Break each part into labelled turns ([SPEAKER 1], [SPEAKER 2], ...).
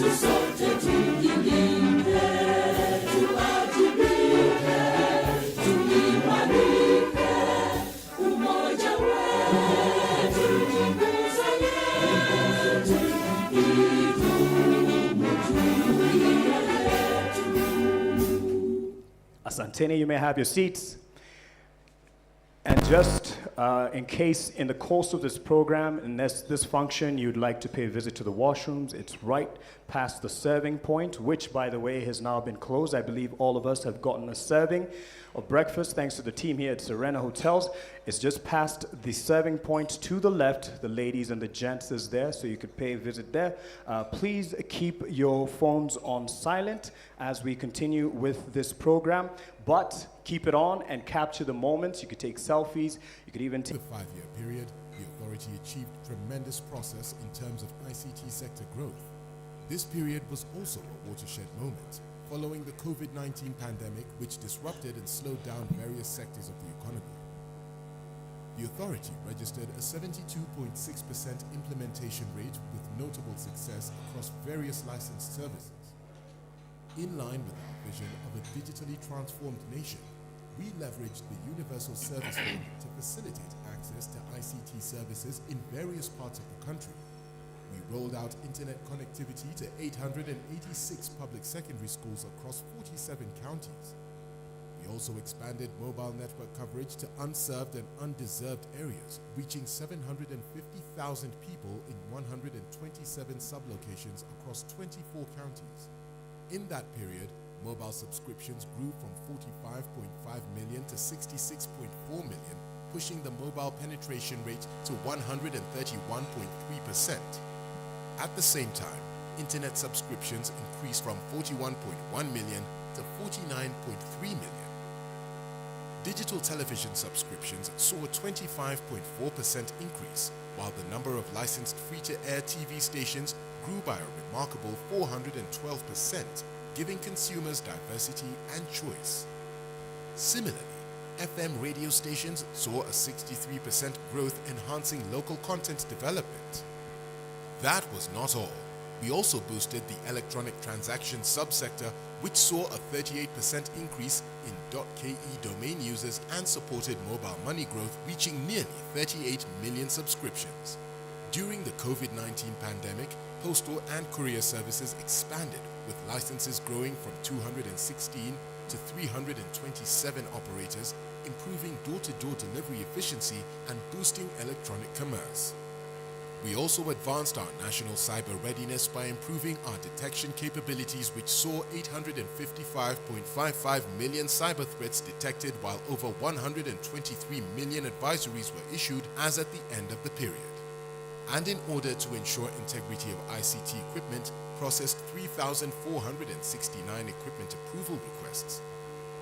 [SPEAKER 1] sote tujilinde, tuwajibike, tuimarike, umoja wetu ni nguzo yetu, idumu jumuiya yetu.
[SPEAKER 2] Asanteni, you may have your seats. And just in case in the course of this program, in this function, you'd like to pay a visit to the washrooms, it's right past the serving point, which, by the way, has now been closed. I believe all of us have gotten a serving of breakfast, thanks to the team here at Serena Hotels. It's just past the serving point to the left. The ladies and the gents is there, so you could pay a visit there. Please keep your phones on silent as we continue with this program, but keep it on and capture the moments. You could take selfies. You could even take...
[SPEAKER 3] In the 5-year period, the authority achieved tremendous process in terms of ICT sector growth. This period was also a watershed moment, following the COVID-19 pandemic, which disrupted and slowed down various sectors of the economy. The authority registered a 72.6% implementation rate with notable success across various licensed services. In line with our vision of a digitally transformed nation, we leveraged the Universal Service Fund to facilitate access to ICT services in various parts of the country. We rolled out internet connectivity to 886 public secondary schools across 47 counties. We also expanded mobile network coverage to unserved and undeserved areas, reaching 750,000 people in 127 sublocations across 24 counties. In that period, mobile subscriptions grew from 45.5 million to 66.4 million, pushing the mobile penetration rate to 131.3%. At the same time, internet subscriptions increased from 41.1 million to 49.3 million. Digital television subscriptions saw a 25.4% increase, while the number of licensed free-to-air TV stations grew by a remarkable 412%, giving consumers diversity and choice. Similarly, FM radio stations saw a 63% growth, enhancing local content development. That was not all. We also boosted the electronic transactions subsector, which saw a 38% increase in .ke domain users and supported mobile money growth, reaching nearly 38 million subscriptions. During the COVID-19 pandemic, postal and courier services expanded, with licenses growing from 216 to 327 operators, improving door-to-door delivery efficiency and boosting electronic commerce. We also advanced our national cyber readiness by improving our detection capabilities, which saw 855.55 million cyber threats detected, while over 123 million advisories were issued as at the end of the period. And in order to ensure integrity of ICT equipment, processed 3,469 equipment approval requests.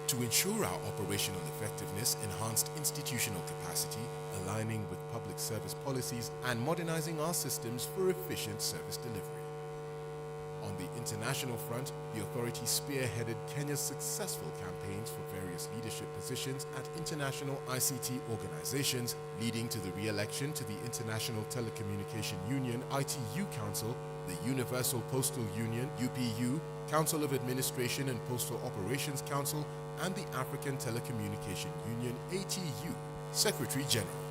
[SPEAKER 3] To ensure our operational effectiveness, enhanced institutional capacity, aligning with public service policies, and modernizing our systems for efficient service delivery. On the international front, the authority spearheaded Kenya's successful campaigns for various leadership positions at international ICT organizations, leading to the re-election to the International Telecommunication Union (ITU) Council, the Universal Postal Union (UPU), Council of Administration and Postal Operations Council, and the African Telecommunication Union (ATU) Secretary General.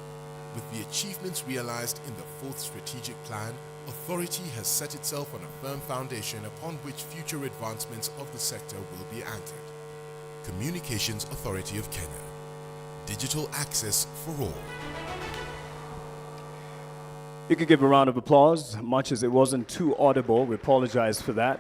[SPEAKER 3] With the achievements realized in the 4th Strategic Plan, authority has set itself on a firm foundation upon which future advancements of the sector will be anchored. Communications Authority of Kenya. Digital access for all.
[SPEAKER 2] You can give a round of applause, much as it wasn't too audible. We apologize for that.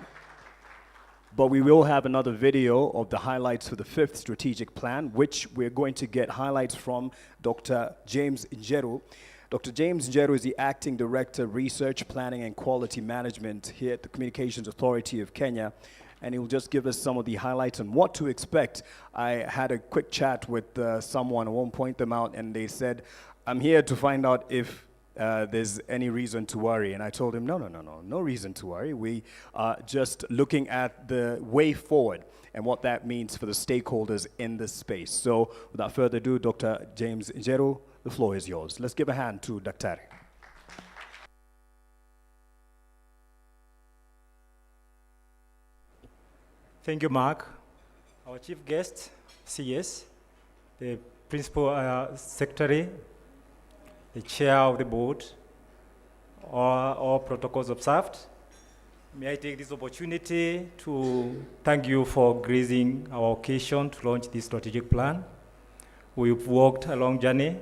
[SPEAKER 2] But we will have another video of the highlights for the 5th Strategic Plan, which we're going to get highlights from Dr. James Njeru. Dr. James Njeru is the Acting Director, Research, Planning and Quality Management here at the Communications Authority of Kenya, and he'll just give us some of the highlights on what to expect. I had a quick chat with someone, I won't point them out, and they said, I'm here to find out if there's any reason to worry. And I told him, no reason to worry. We are just looking at the way forward and what that means for the stakeholders in this space. So without further ado, Dr. James Njeru, the floor is yours. Let's give a hand to Daktari.
[SPEAKER 4] Thank you, Mark. Our chief guest, CS, the principal secretary, the chair of the board, all protocols observed. May I take this opportunity to thank you for gracing our occasion to launch this strategic plan. We've walked a long journey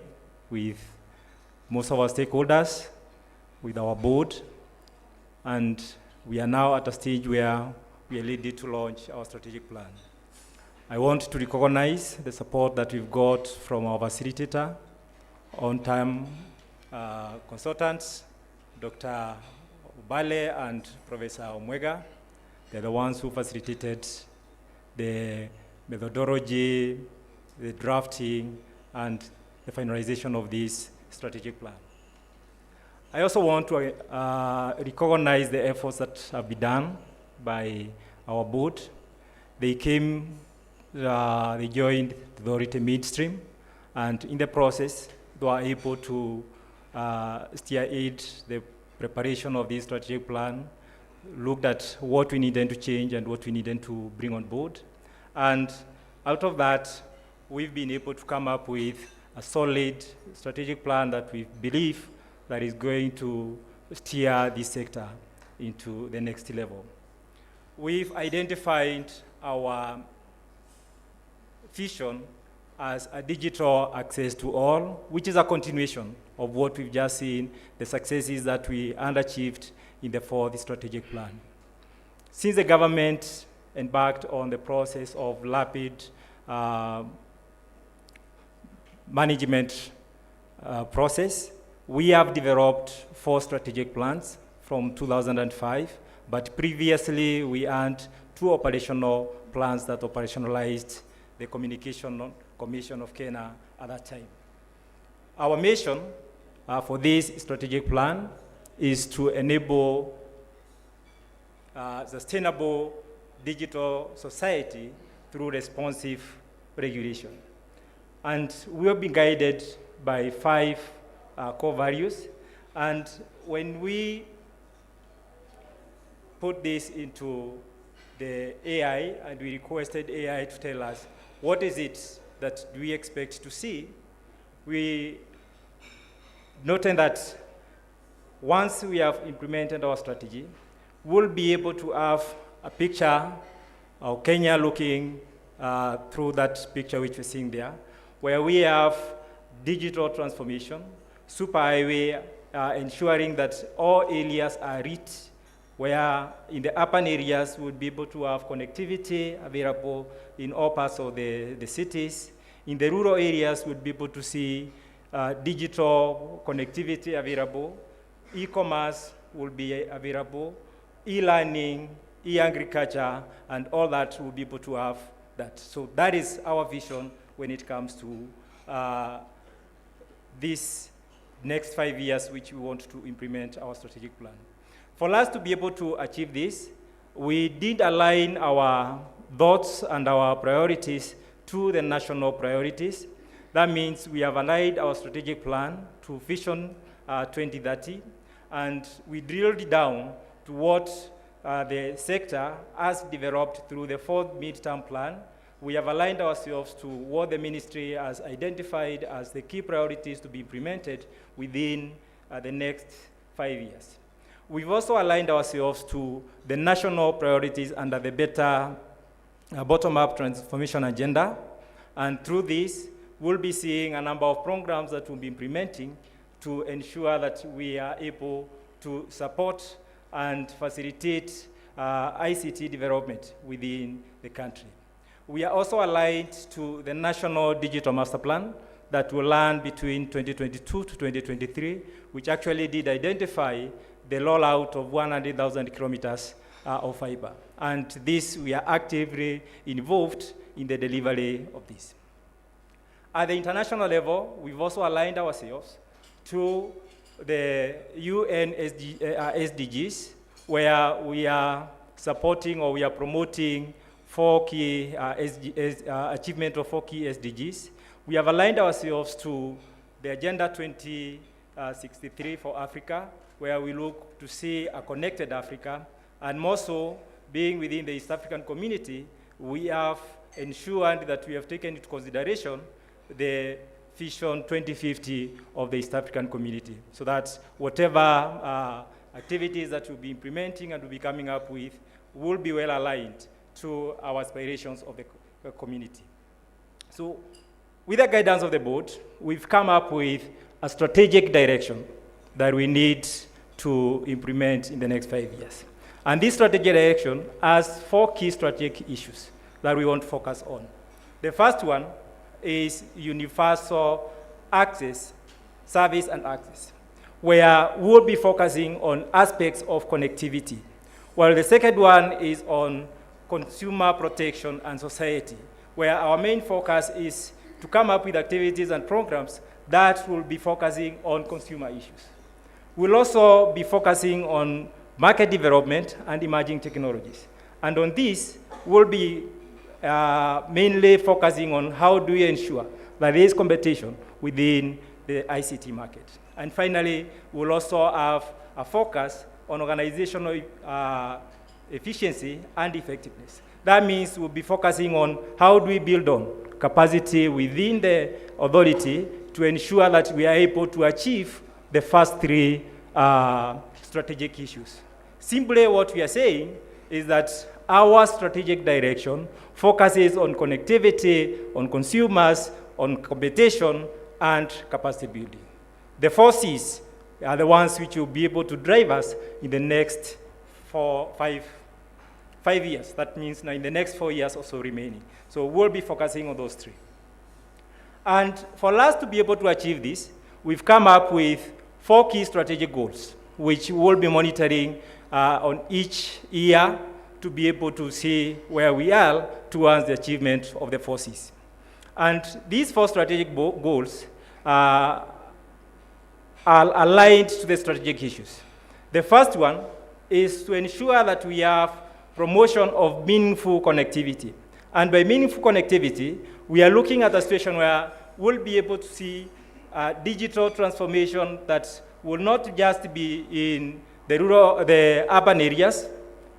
[SPEAKER 4] with most of our stakeholders, with our board, and we are now at a stage where we are ready to launch our strategic plan. I want to recognize the support that we've got from our facilitator, on-time consultants, Dr. Ubale and Professor Omwega. They're the ones who facilitated the methodology, the drafting, and the finalization of this strategic plan. I also want to recognize the efforts that have been done by our board. They came, they joined the authority midstream, and in the process, they were able to steer aid the preparation of this strategic plan, looked at what we needed to change and what we needed to bring on board. And out of that, we've been able to come up with a solid strategic plan that we believe that is going to steer this sector into the next level. We've identified our vision as a digital access to all, which is a continuation of what we've just seen, the successes that we underachieved in the fourth strategic plan. Since the government embarked on the process of rapid management process, we have developed 4 strategic plans from 2005, but previously we had 2 operational plans that operationalized the Communication Commission of Kenya at that time. Our mission for this strategic plan is to enable sustainable digital society through responsive regulation. And we have been guided by 5 core values. And when we put this into the AI, and we requested AI to tell us what is it that we expect to see, we noted that once we have implemented our strategy, we'll be able to have a picture of Kenya looking through that picture which we're seeing there, where we have digital transformation, superhighway, ensuring that all areas are reached, where in the urban areas we'll be able to have connectivity available in all parts of the cities. In the rural areas, we'll be able to see digital connectivity available. E-commerce will be available. E-learning, e-agriculture, and all that will be able to have that. So that is our vision when it comes to this next 5 years, which we want to implement our strategic plan. For us to be able to achieve this, we did align our thoughts and our priorities to the national priorities. That means we have aligned our strategic plan to Vision 2030, and we drilled down to what the sector has developed through the 4th midterm plan. We have aligned ourselves to what the ministry has identified as the key priorities to be implemented within the next 5 years. We've also aligned ourselves to the national priorities under the better bottom-up transformation agenda. And through this, we'll be seeing a number of programs that we'll be implementing to ensure that we are able to support and facilitate ICT development within the country. We are also aligned to the National Digital Master Plan that will run between 2022 to 2023, which actually did identify the rollout of 100,000 kilometers of fiber. And this, we are actively involved in the delivery of this. At the international level, we've also aligned ourselves to the UN SDGs, where we are supporting or we are promoting 4 key achievement of 4 key SDGs. We have aligned ourselves to the Agenda 2063 for Africa, where we look to see a connected Africa, and more so being within the East African community, we have ensured that we have taken into consideration the Vision 2050 of the East African community, so that whatever activities that we'll be implementing and we'll be coming up with will be well aligned to our aspirations of the community. So with the guidance of the board, we've come up with a strategic direction that we need to implement in the next 5 years. And this strategic direction has 4 key strategic issues that we want to focus on. The first one is universal access, service and access, where we'll be focusing on aspects of connectivity, while the second one is on consumer protection and society, where our main focus is to come up with activities and programs that will be focusing on consumer issues. We'll also be focusing on market development and emerging technologies. And on this, we'll be mainly focusing on how do we ensure that there is competition within the ICT market. And finally, we'll also have a focus on organizational efficiency and effectiveness. That means we'll be focusing on how do we build on capacity within the authority to ensure that we are able to achieve the first 3 strategic issues. Simply what we are saying is that our strategic direction focuses on connectivity, on consumers, on competition, and capacity building. The 4 C's are the ones which will be able to drive us in the next 5 years. That means now in the next 4 years also remaining. So we'll be focusing on those 3. And for us to be able to achieve this, we've come up with 4 key strategic goals, which we'll be monitoring on each year to be able to see where we are towards the achievement of the 4 C's. And these 4 strategic goals are aligned to the strategic issues. The first one is to ensure that we have promotion of meaningful connectivity. And by meaningful connectivity, we are looking at a situation where we'll be able to see digital transformation that will not just be in the urban areas,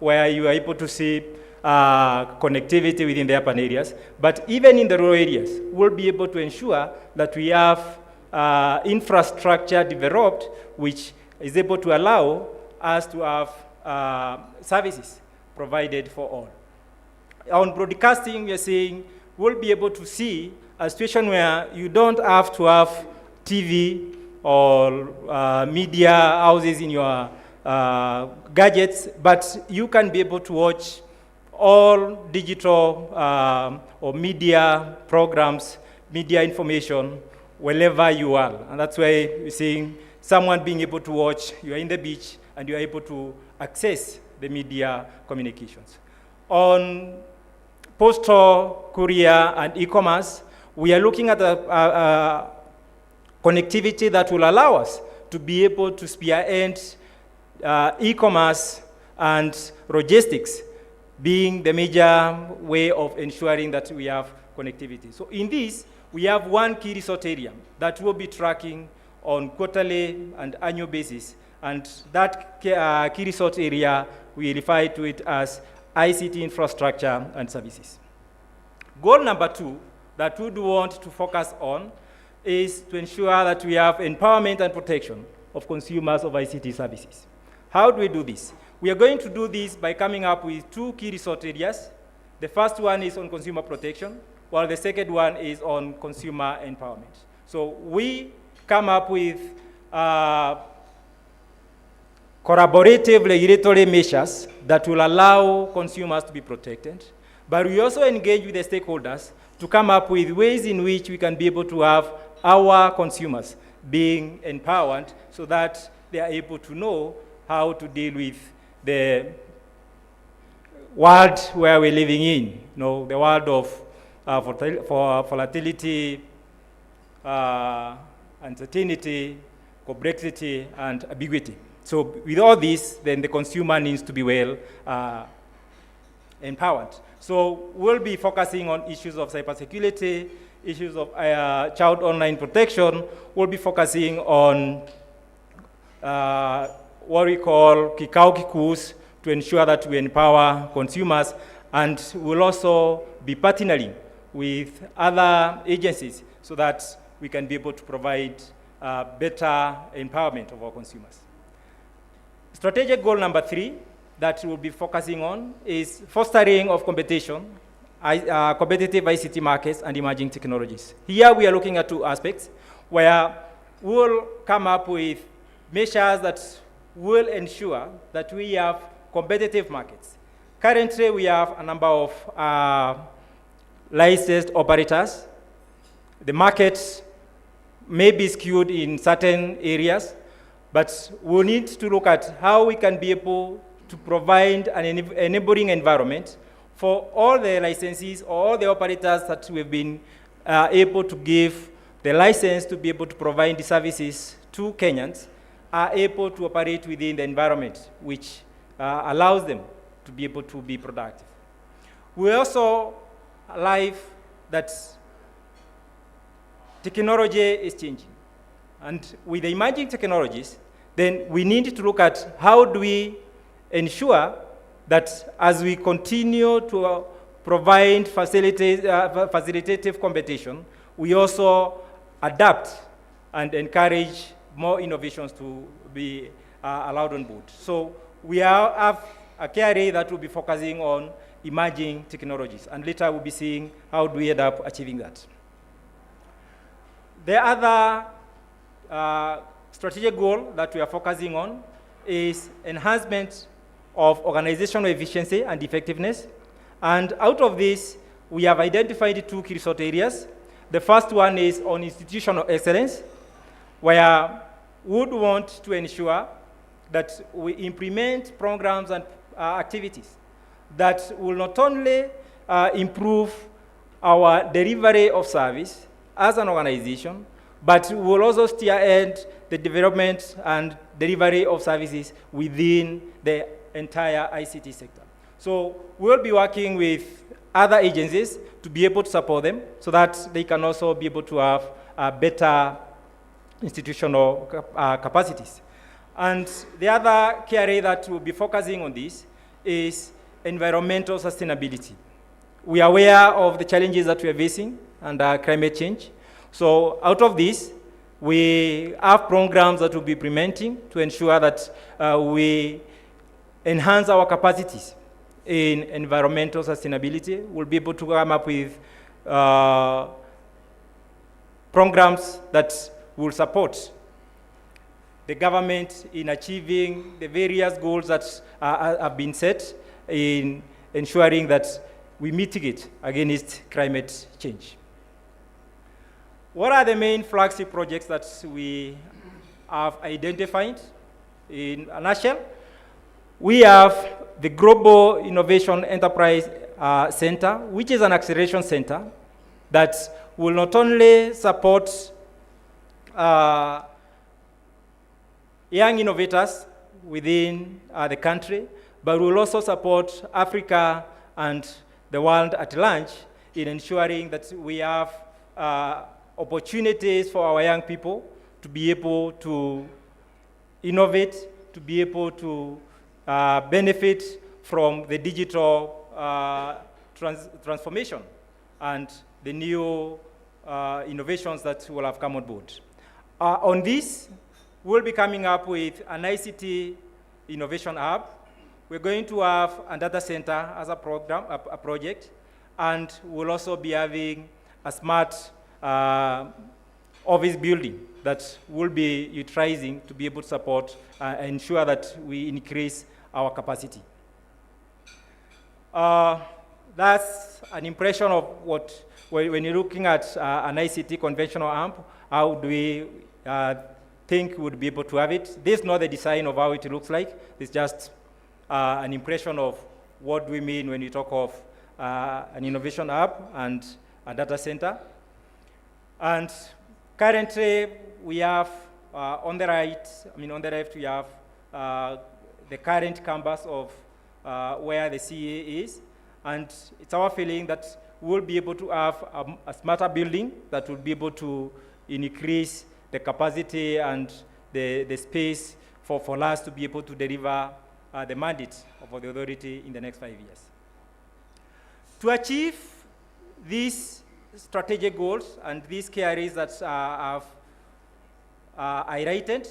[SPEAKER 4] where you are able to see connectivity within the urban areas, but even in the rural areas, we'll be able to ensure that we have infrastructure developed which is able to allow us to have services provided for all. On broadcasting, we are saying we'll be able to see a situation where you don't have to have TV or media houses in your gadgets, but you can be able to watch all digital or media programs, media information, wherever you are. And that's why we're seeing someone being able to watch, you are in the beach, and you are able to access the media communications. On postal, courier, and e-commerce, we are looking at a connectivity that will allow us to be able to spearhead e-commerce and logistics being the major way of ensuring that we have connectivity. So in this, we have 1 key resort area that will be tracking on quarterly and annual basis. And that key resort area, we refer to it as ICT infrastructure and services. Goal number 2 that we do want to focus on is to ensure that we have empowerment and protection of consumers of ICT services. How do we do this? We are going to do this by coming up with 2 key resort areas. The first one is on consumer protection, while the second one is on consumer empowerment. So we come up with collaborative regulatory measures that will allow consumers to be protected, but we also engage with the stakeholders to come up with ways in which we can be able to have our consumers being empowered so that they are able to know how to deal with the world where we're living in, the world of volatility, uncertainty, complexity, and ambiguity. So with all this, then the consumer needs to be well empowered. So we'll be focusing on issues of cybersecurity, issues of child online protection. We'll be focusing on what we call Kikao Kikus to ensure that we empower consumers. And we'll also be partnering with other agencies so that we can be able to provide better empowerment of our consumers. Strategic goal number 3 that we'll be focusing on is fostering of competition, competitive ICT markets and emerging technologies. Here we are looking at 2 aspects where we'll come up with measures that will ensure that we have competitive markets. Currently, we have a number of licensed operators. The market may be skewed in certain areas, but we need to look at how we can be able to provide an enabling environment for all the licensees, all the operators that we've been able to give the license to be able to provide the services to Kenyans, are able to operate within the environment which allows them to be able to be productive. We also alive that technology is changing. And with the emerging technologies, then we need to look at how do we ensure that as we continue to provide facilitative competition, we also adapt and encourage more innovations to be allowed on board. So we have a KRA that will be focusing on emerging technologies, and later we'll be seeing how do we end up achieving that. The other strategic goal that we are focusing on is enhancement of organizational efficiency and effectiveness. And out of this, we have identified 2 key result areas. The first one is on institutional excellence, where we would want to ensure that we implement programs and activities that will not only improve our delivery of service as an organization, but will also steer ahead the development and delivery of services within the entire ICT sector. So we'll be working with other agencies to be able to support them so that they can also be able to have better institutional capacities. And the other key area that we'll be focusing on this is environmental sustainability. We are aware of the challenges that we are facing under climate change. So out of this, we have programs that we'll be implementing to ensure that we enhance our capacities in environmental sustainability. We'll be able to come up with programs that will support the government in achieving the various goals that have been set in ensuring that we mitigate against climate change. What are the main flagship projects that we have identified? In a nutshell, we have the Global Innovation Enterprise Center, which is an acceleration center that will not only support young innovators within the country, but will also support Africa and the world at large in ensuring that we have opportunities for our young people to be able to innovate, to be able to benefit from the digital transformation and the new innovations that will have come on board. On this, we'll be coming up with an ICT innovation hub. We're going to have a data center as a program, a project, and we'll also be having a smart office building that we'll be utilizing to be able to support and ensure that we increase our capacity. That's an impression of what, when you're looking at an ICT conventional AMP, how do we think we'd be able to have it. This is not the design of how it looks like. It's just an impression of what we mean when we talk of an innovation hub and a data center. And currently, we have on the right, on the left, we have the current campus of where the CA is. And it's our feeling that we'll be able to have a smarter building that will be able to increase the capacity and the space for us to be able to deliver the mandate of the authority in the next 5 years. To achieve these strategic goals and these key areas that I've highlighted,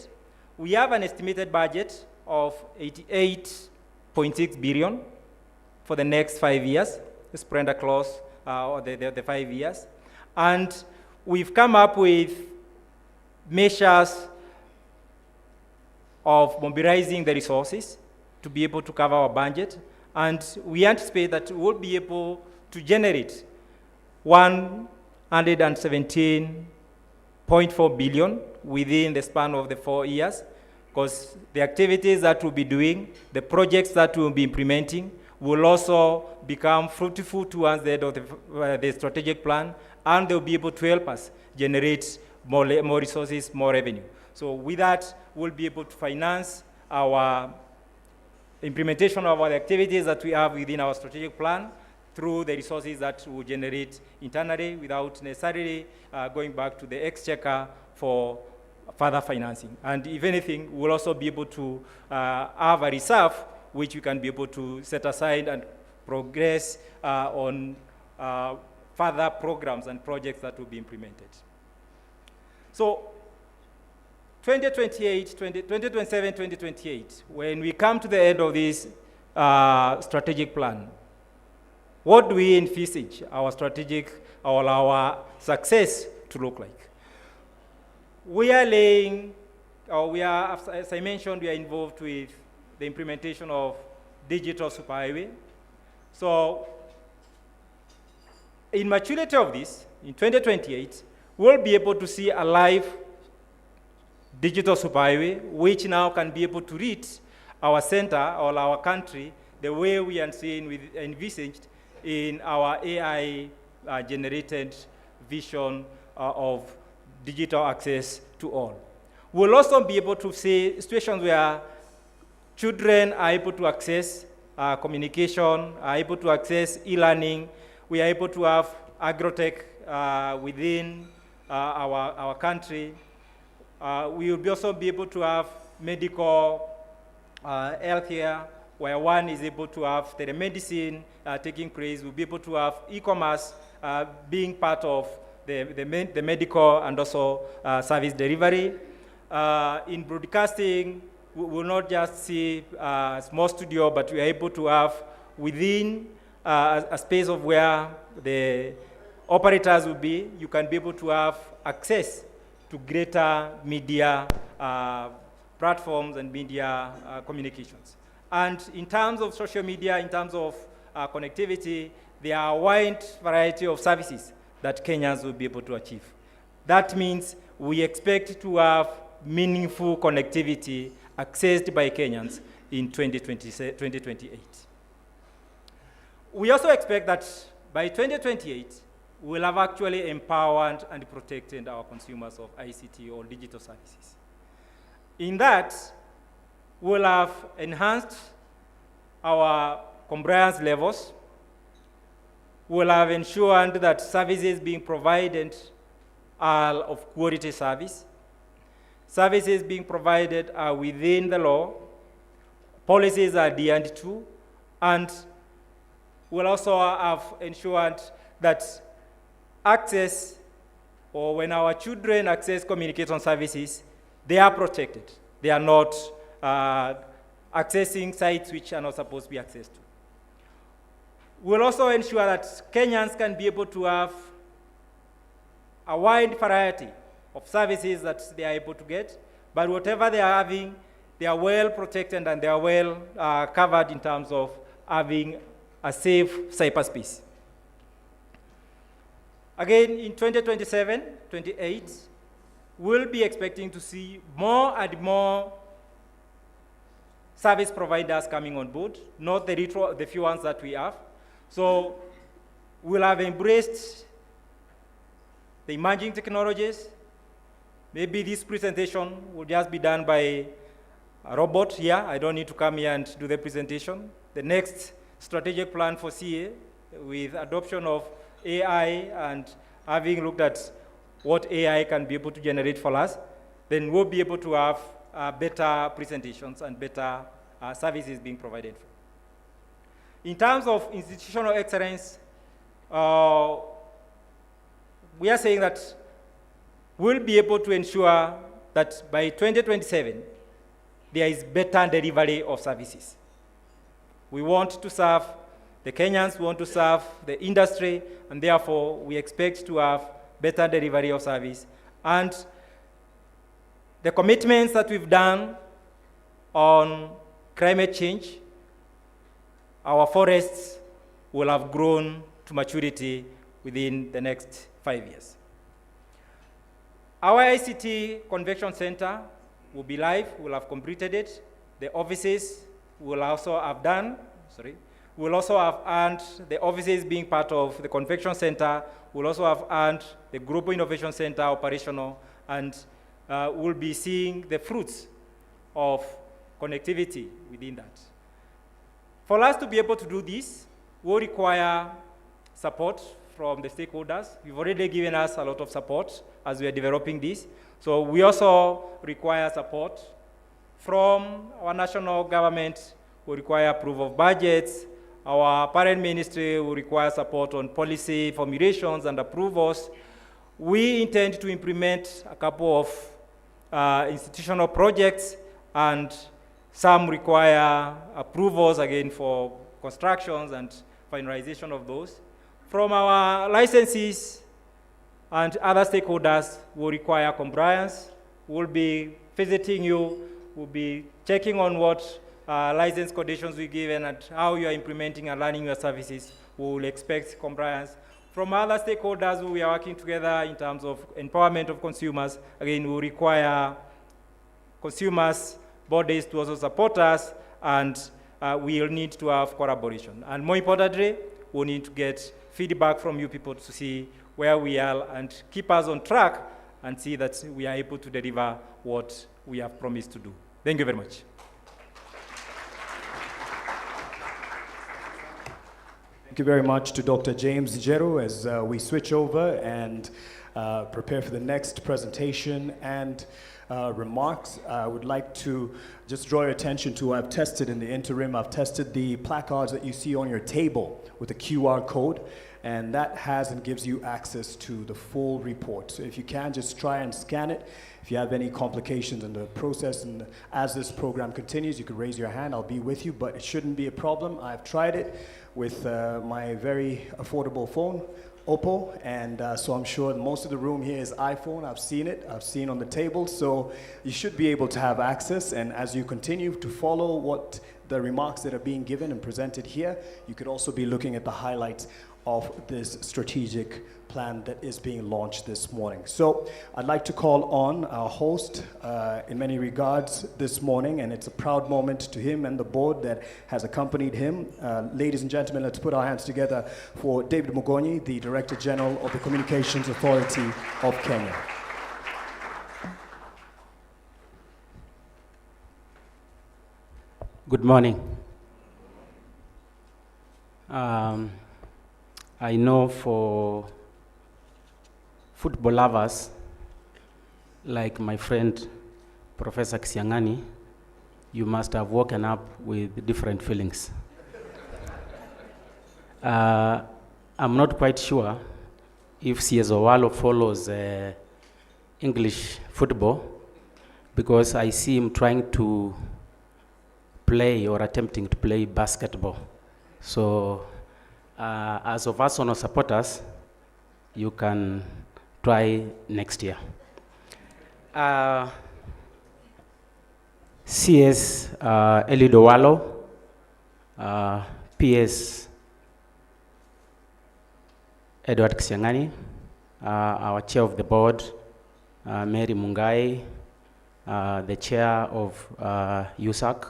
[SPEAKER 4] we have an estimated budget of 88.6 billion for the next 5 years, spread across the 5 years. And we've come up with measures of mobilizing the resources to be able to cover our budget. And we anticipate that we'll be able to generate 117.4 billion within the span of the 4 years, because the activities that we'll be doing, the projects that we'll be implementing, will also become fruitful towards the end of the strategic plan, and they'll be able to help us generate more resources, more revenue. So with that, we'll be able to finance our implementation of our activities that we have within our strategic plan through the resources that we generate internally without necessarily going back to the exchequer for further financing. And if anything, we'll also be able to have a reserve which we can be able to set aside and progress on further programs and projects that will be implemented. So 2027, 2028, when we come to the end of this strategic plan, what do we envisage our strategic or our success to look like? We are laying, as I mentioned, we are involved with the implementation of digital superhighway. So in maturity of this, in 2028, we'll be able to see a live digital superhighway, which now can be able to reach our center or our country the way we are seeing envisaged in our AI-generated vision of digital access to all. We'll also be able to see situations where children are able to access communication, are able to access e-learning. We are able to have agrotech within our country. We will also be able to have medical healthcare, where one is able to have telemedicine taking place. We'll be able to have e-commerce being part of the medical and also service delivery. In broadcasting, we will not just see a small studio, but we are able to have within a space of where the operators will be, you can be able to have access to greater media platforms and media communications. And in terms of social media, in terms of connectivity, there are a wide variety of services that Kenyans will be able to achieve. That means we expect to have meaningful connectivity accessed by Kenyans in 2028. We also expect that by 2028, we'll have actually empowered and protected our consumers of ICT or digital services. In that, we'll have enhanced our compliance levels. We'll have ensured that services being provided are of quality service. Services being provided are within the law. Policies are adhered to. And we'll also have ensured that access, or when our children access communication services, they are protected. They are not accessing sites which are not supposed to be accessed to. We'll also ensure that Kenyans can be able to have a wide variety of services that they are able to get, but whatever they are having, they are well protected and they are well covered in terms of having a safe cyberspace. Again, in 2027, 28, we'll be expecting to see more and more service providers coming on board, not the few ones that we have. So we'll have embraced the emerging technologies. Maybe this presentation will just be done by a robot here. I don't need to come here and do the presentation. The next strategic plan for CA, with adoption of AI and having looked at what AI can be able to generate for us, then we'll be able to have better presentations and better services being provided. In terms of institutional excellence, we are saying that we'll be able to ensure that by 2027, there is better delivery of services. We want to serve the Kenyans, we want to serve the industry, and therefore we expect to have better delivery of service. And the commitments that we've done on climate change, our forests will have grown to maturity within the next 5 years. Our ICT Convention Center will be live, we'll have completed it. The offices will also have done, we'll also have earned, the offices being part of the Convention Center, we'll also have earned the Global Innovation Center operational, and we'll be seeing the fruits of connectivity within that. For us to be able to do this, we'll require support from the stakeholders. You've already given us a lot of support as we are developing this. So we also require support from our national government. We require approval of budgets. Our parent ministry will require support on policy formulations and approvals. We intend to implement a couple of institutional projects, and some require approvals again for constructions and finalization of those. From our licensees and other stakeholders, will require compliance. We'll be visiting you, we'll be checking on what license conditions we given and how you are implementing and running your services. We will expect compliance. From other stakeholders, we are working together in terms of empowerment of consumers. Again, we require consumers, bodies to also support us, and we'll need to have collaboration. And more importantly, we need to get feedback from you people to see where we are and keep us on track and see that we are able to deliver what we have promised to do. Thank you very much.
[SPEAKER 2] Thank you very much to Dr. James Njeru as we switch over and prepare for the next presentation and remarks. I would like to just draw your attention to, I've tested in the interim, I've tested the placards that you see on your table with a QR code, and that has and gives you access to the full report. So if you can, just try and scan it. If you have any complications in the process, and as this program continues, you can raise your hand, I'll be with you, but it shouldn't be a problem. I've tried it with my very affordable phone, Oppo, and so I'm sure most of the room here is iPhone. I've seen on the table, so you should be able to have access. And as you continue to follow what the remarks that are being given and presented here, you could also be looking at the highlights of this strategic plan that is being launched this morning. So I'd like to call on our host in many regards this morning, and it's a proud moment to him and the board that has accompanied him. Ladies and gentlemen, let's put our hands together for David Mugonyi, the Director General of the Communications Authority of Kenya.
[SPEAKER 5] Good morning. I know for football lovers, like my friend Professor Kisiangani, you must have woken up with different feelings. I'm not quite sure if CS Owalo follows English football, because I see him trying to play or attempting to play basketball. So as of Arsenal supporters, you can try next year. CS Eliud Owalo, PS Edward Kisiangani, our chair of the board, Mary Mungai, the chair of USAC,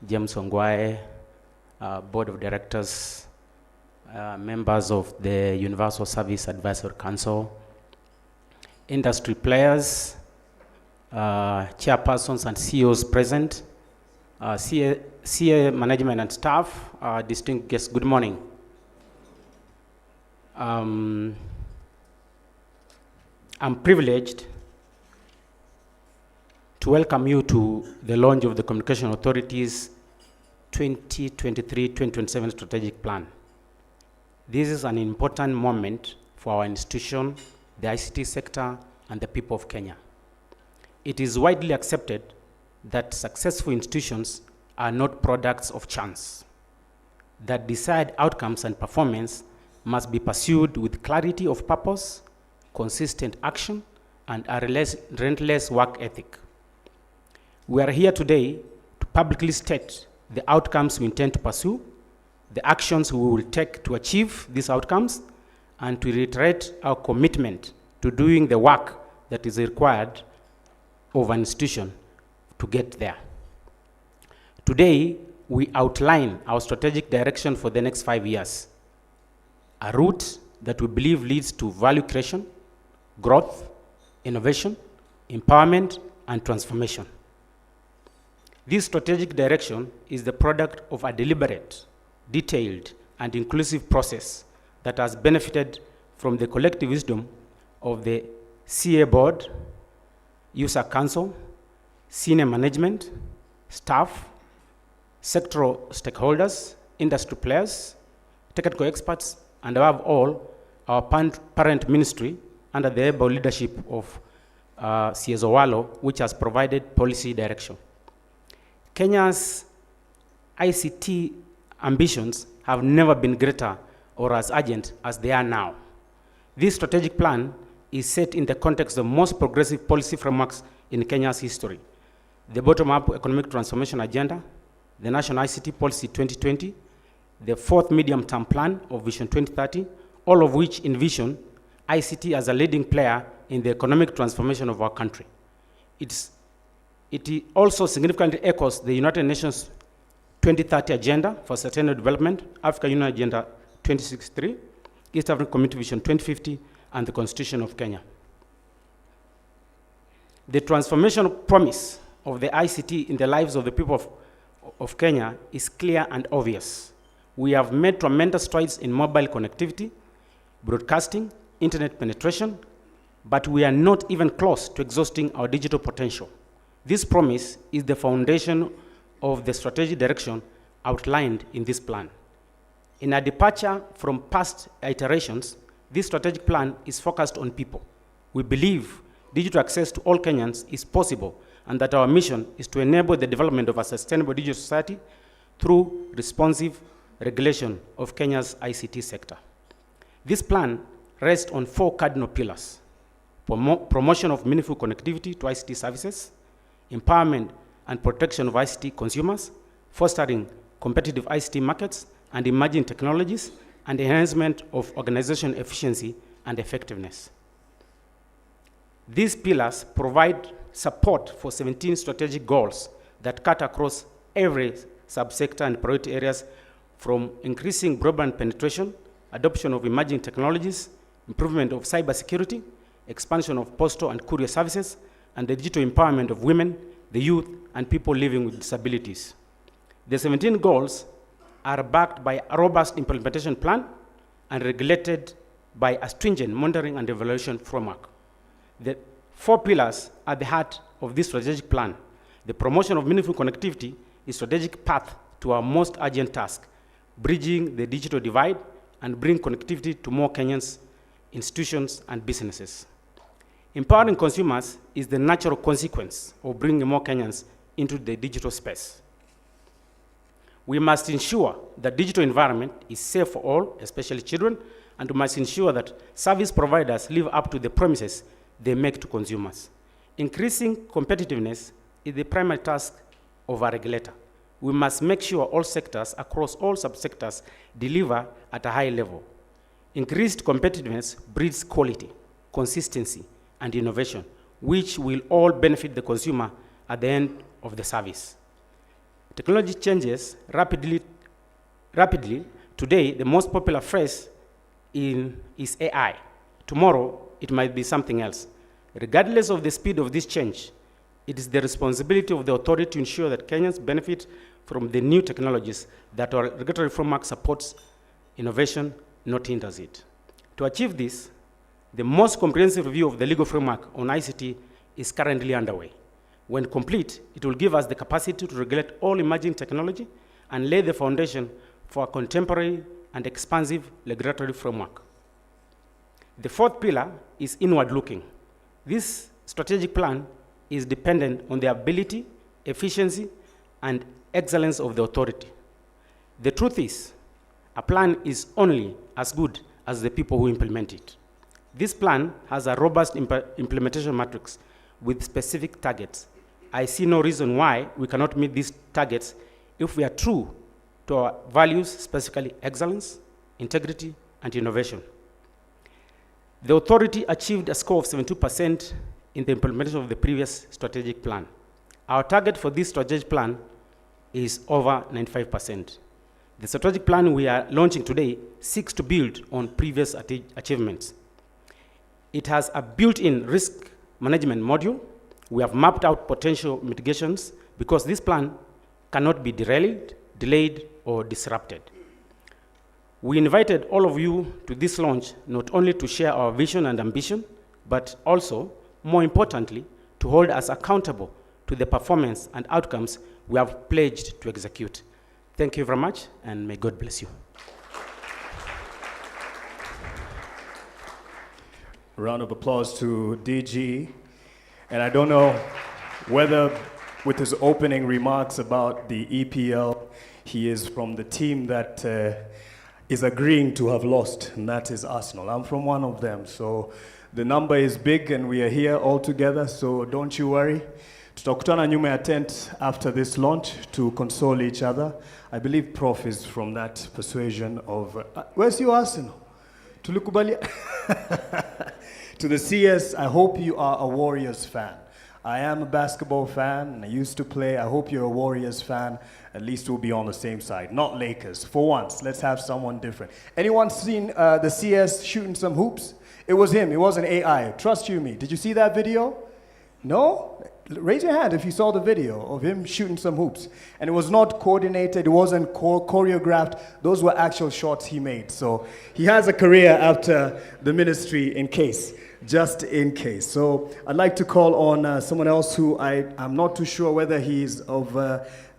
[SPEAKER 5] James Ongwae, board of directors, members of the Universal Service Advisory Council, industry players, chairpersons and CEOs present, CA management and staff, distinguished guests, good morning. I'm privileged to welcome you to the launch of the Communication Authority's 2023-2027 strategic plan. This is an important moment for our institution, the ICT sector, and the people of Kenya. It is widely accepted that successful institutions are not products of chance, that desired outcomes and performance must be pursued with clarity of purpose, consistent action, and a relentless work ethic. We are here today to publicly state the outcomes we intend to pursue, the actions we will take to achieve these outcomes, and to reiterate our commitment to doing the work that is required of an institution to get there. Today, we outline our strategic direction for the next 5 years, a route that we believe leads to value creation, growth, innovation, empowerment, and transformation. This strategic direction is the product of a deliberate, detailed, and inclusive process that has benefited from the collective wisdom of the CA Board, User Council, senior management, staff, sectoral stakeholders, industry players, technical experts, and above all, our parent ministry under the able leadership of CS Owalo, which has provided policy direction. Kenya's ICT ambitions have never been greater or as urgent as they are now. This strategic plan is set in the context of the most progressive policy frameworks in Kenya's history. The bottom-up economic transformation agenda, the National ICT Policy 2020, the fourth medium-term plan of Vision 2030, all of which envision ICT as a leading player in the economic transformation of our country. It also significantly echoes the United Nations 2030 Agenda for Sustainable Development, Africa Union Agenda 2063, East African Community Vision 2050, and the Constitution of Kenya. The transformational promise of the ICT in the lives of the people of Kenya is clear and obvious. We have made tremendous strides in mobile connectivity, broadcasting, internet penetration, but we are not even close to exhausting our digital potential. This promise is the foundation of the strategic direction outlined in this plan. In a departure from past iterations, this strategic plan is focused on people. We believe digital access to all Kenyans is possible, and that our mission is to enable the development of a sustainable digital society through responsive regulation of Kenya's ICT sector. This plan rests on 4 cardinal pillars: promotion of meaningful connectivity to ICT services, empowerment and protection of ICT consumers, fostering competitive ICT markets and emerging technologies, and enhancement of organization efficiency and effectiveness. These pillars provide support for 17 strategic goals that cut across every subsector and priority areas, from increasing broadband penetration, adoption of emerging technologies, improvement of cybersecurity, expansion of postal and courier services, and the digital empowerment of women, the youth, and people living with disabilities. The 17 goals are backed by a robust implementation plan and regulated by a stringent monitoring and evaluation framework. The 4 pillars are the heart of this strategic plan. The promotion of meaningful connectivity is a strategic path to our most urgent task, bridging the digital divide and bring connectivity to more Kenyans, institutions, and businesses. Empowering consumers is the natural consequence of bringing more Kenyans into the digital space. We must ensure that digital environment is safe for all, especially children, and we must ensure that service providers live up to the promises they make to consumers. Increasing competitiveness is the primary task of a regulator. We must make sure all sectors across all subsectors deliver at a high level. Increased competitiveness breeds quality, consistency, and innovation, which will all benefit the consumer at the end of the service. Technology changes rapidly. Today, the most popular phrase is AI. Tomorrow, it might be something else. Regardless of the speed of this change, it is the responsibility of the authority to ensure that Kenyans benefit from the new technologies, that our regulatory framework supports innovation, not hinders it. To achieve this, the most comprehensive review of the legal framework on ICT is currently underway. When complete, it will give us the capacity to regulate all emerging technology and lay the foundation for a contemporary, and expansive regulatory framework. The fourth pillar is inward-looking. This strategic plan is dependent on the ability, efficiency, and excellence of the authority. The truth is, a plan is only as good as the people who implement it. This plan has a robust implementation matrix with specific targets. I see no reason why we cannot meet these targets if we are true to our values, specifically excellence, integrity, and innovation. The authority achieved a score of 72% in the implementation of the previous strategic plan. Our target for this strategic plan is over 95%. The strategic plan we are launching today seeks to build on previous achievements. It has a built-in risk management module. We have mapped out potential mitigations because this plan cannot be derailed, delayed, or disrupted. We invited all of you to this launch not only to share our vision and ambition, but also, more importantly, to hold us accountable to the performance and outcomes we have pledged to execute. Thank you very much, and may God bless you.
[SPEAKER 2] A round of applause to DG. And I don't know whether with his opening remarks about the EPL, he is from the team that is agreeing to have lost, and that is Arsenal. I'm from one of them, so the number is big and we are here all together, so don't you worry. Tutakutana nyuma ya tent after this launch to console each other. I believe Prof is from that persuasion of, where's your Arsenal? Tulikubalia. To the CS, I hope you are a Warriors fan. I am a basketball fan, and I used to play. I hope you're a Warriors fan. At least we'll be on the same side, not Lakers. For once, let's have someone different. Anyone seen the CS shooting some hoops? It was him, it wasn't AI. Trust you me. Did you see that video? No? Raise your hand if you saw the video of him shooting some hoops. And it was not coordinated, it wasn't choreographed. Those were actual shots he made. So he has a career after the ministry in case, just in case. So I'd like to call on someone else who I'm not too sure whether he's of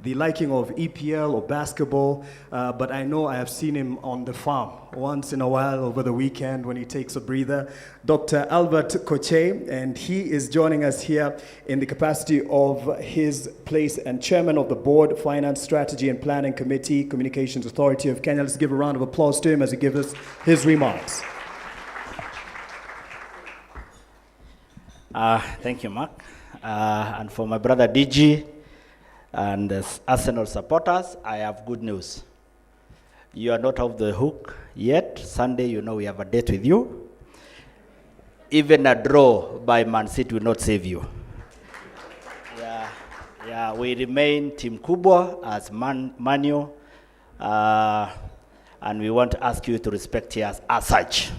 [SPEAKER 2] the liking of EPL or basketball, but I know I have seen him on the farm once in a while over the weekend when he takes a breather. Dr. Albert Koche, and he is joining us here in the capacity of his place and chairman of the board, Finance, Strategy and Planning Committee, Communications Authority of Kenya. Let's give a round of applause to him as he gives us his remarks.
[SPEAKER 6] Thank you, Mark. And for my brother DG and Arsenal supporters, I have good news. You are not off the hook yet. Sunday, you know we have a date with you. Even a draw by Man City will not save you. Yeah, we remain Team Kubwa as Manu, and we want to ask you to respect us as such.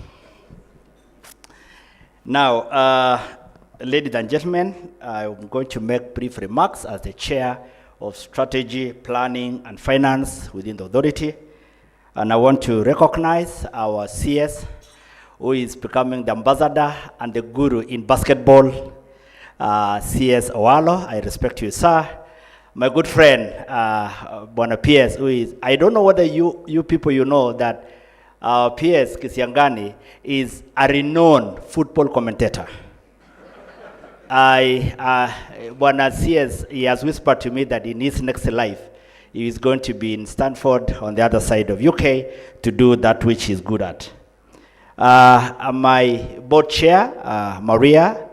[SPEAKER 6] Now, ladies and gentlemen, I'm going to make brief remarks as the chair of strategy, planning, and finance within the authority. And I want to recognize our CS, who is becoming the ambassador and the guru in basketball, CS Owalo. I respect you, sir. My good friend, Bwana PS, who is, I don't know whether you people you know that PS Kisiangani is a renowned football commentator. Bwana CS, he has whispered to me that in his next life, he is going to be in Stanford on the other side of UK to do that which he's good at. My board chair, Maria,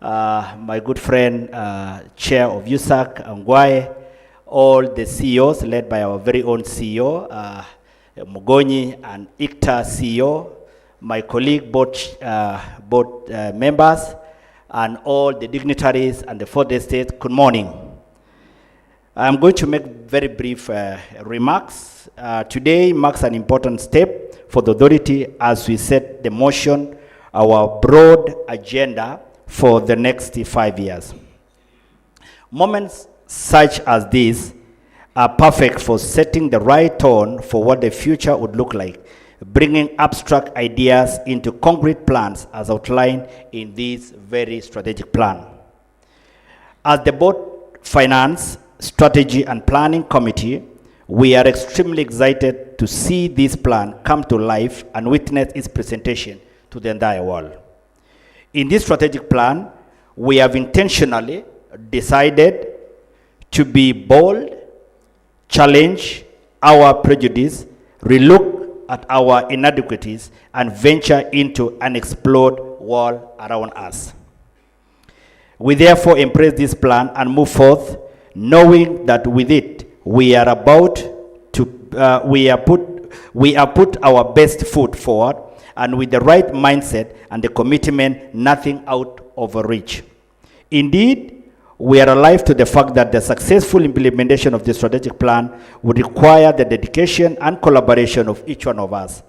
[SPEAKER 6] my good friend, chair of USAC, Ngwae, all the CEOs led by our very own CEO, Mugonyi, and ICTA CEO, my colleague, board members, and all the dignitaries and the fourth estate, good morning. I'm going to make very brief remarks. Today marks an important step for the authority as we set the motion, our broad agenda for the next 5 years. Moments such as these are perfect for setting the right tone for what the future would look like, bringing abstract ideas into concrete plans as outlined in this very strategic plan. As the Board Finance, Strategy and Planning Committee, We are extremely excited to see this plan come to life and witness its presentation to the entire world. In this strategic plan, we have intentionally decided to be bold, challenge our prejudice, relook at our inadequacies, and venture into an explored world around us. We therefore embrace this plan and move forth, knowing that with it we are about to we are put our best foot forward, and with the right mindset and the commitment, nothing out of reach. Indeed, we are alive to the fact that the successful implementation of the strategic plan would require the dedication and collaboration of each one of us.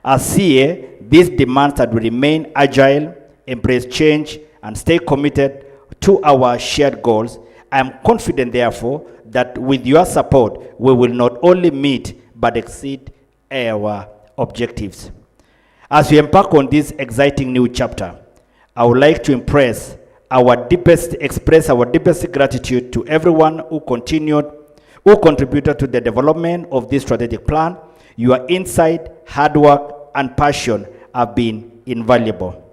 [SPEAKER 6] As CA, this demands that we remain agile, embrace change, and stay committed to our shared goals. I am confident, therefore, that with your support, we will not only meet but exceed our objectives. As we embark on this exciting new chapter, I would like to express our deepest gratitude to everyone who contributed to the development of this strategic plan. Your insight, hard work, and passion have been invaluable.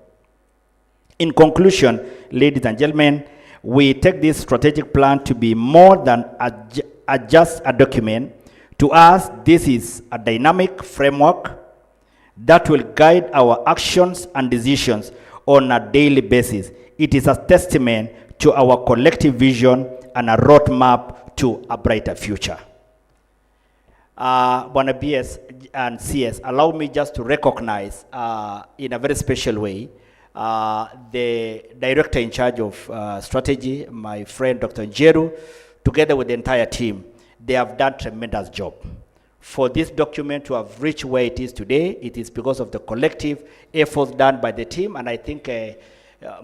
[SPEAKER 6] In conclusion, ladies and gentlemen, we take this strategic plan to be more than just a document. To us, this is a dynamic framework that will guide our actions and decisions on a daily basis. It is a testament to our collective vision and a roadmap to a brighter future. Bwana BS and CS, allow me just to recognize in a very special way the director in charge of strategy, my friend Dr. Njeru, together with the entire team. They have done a tremendous job. For this document to have reached where it is today, it is because of the collective efforts done by the team, and I think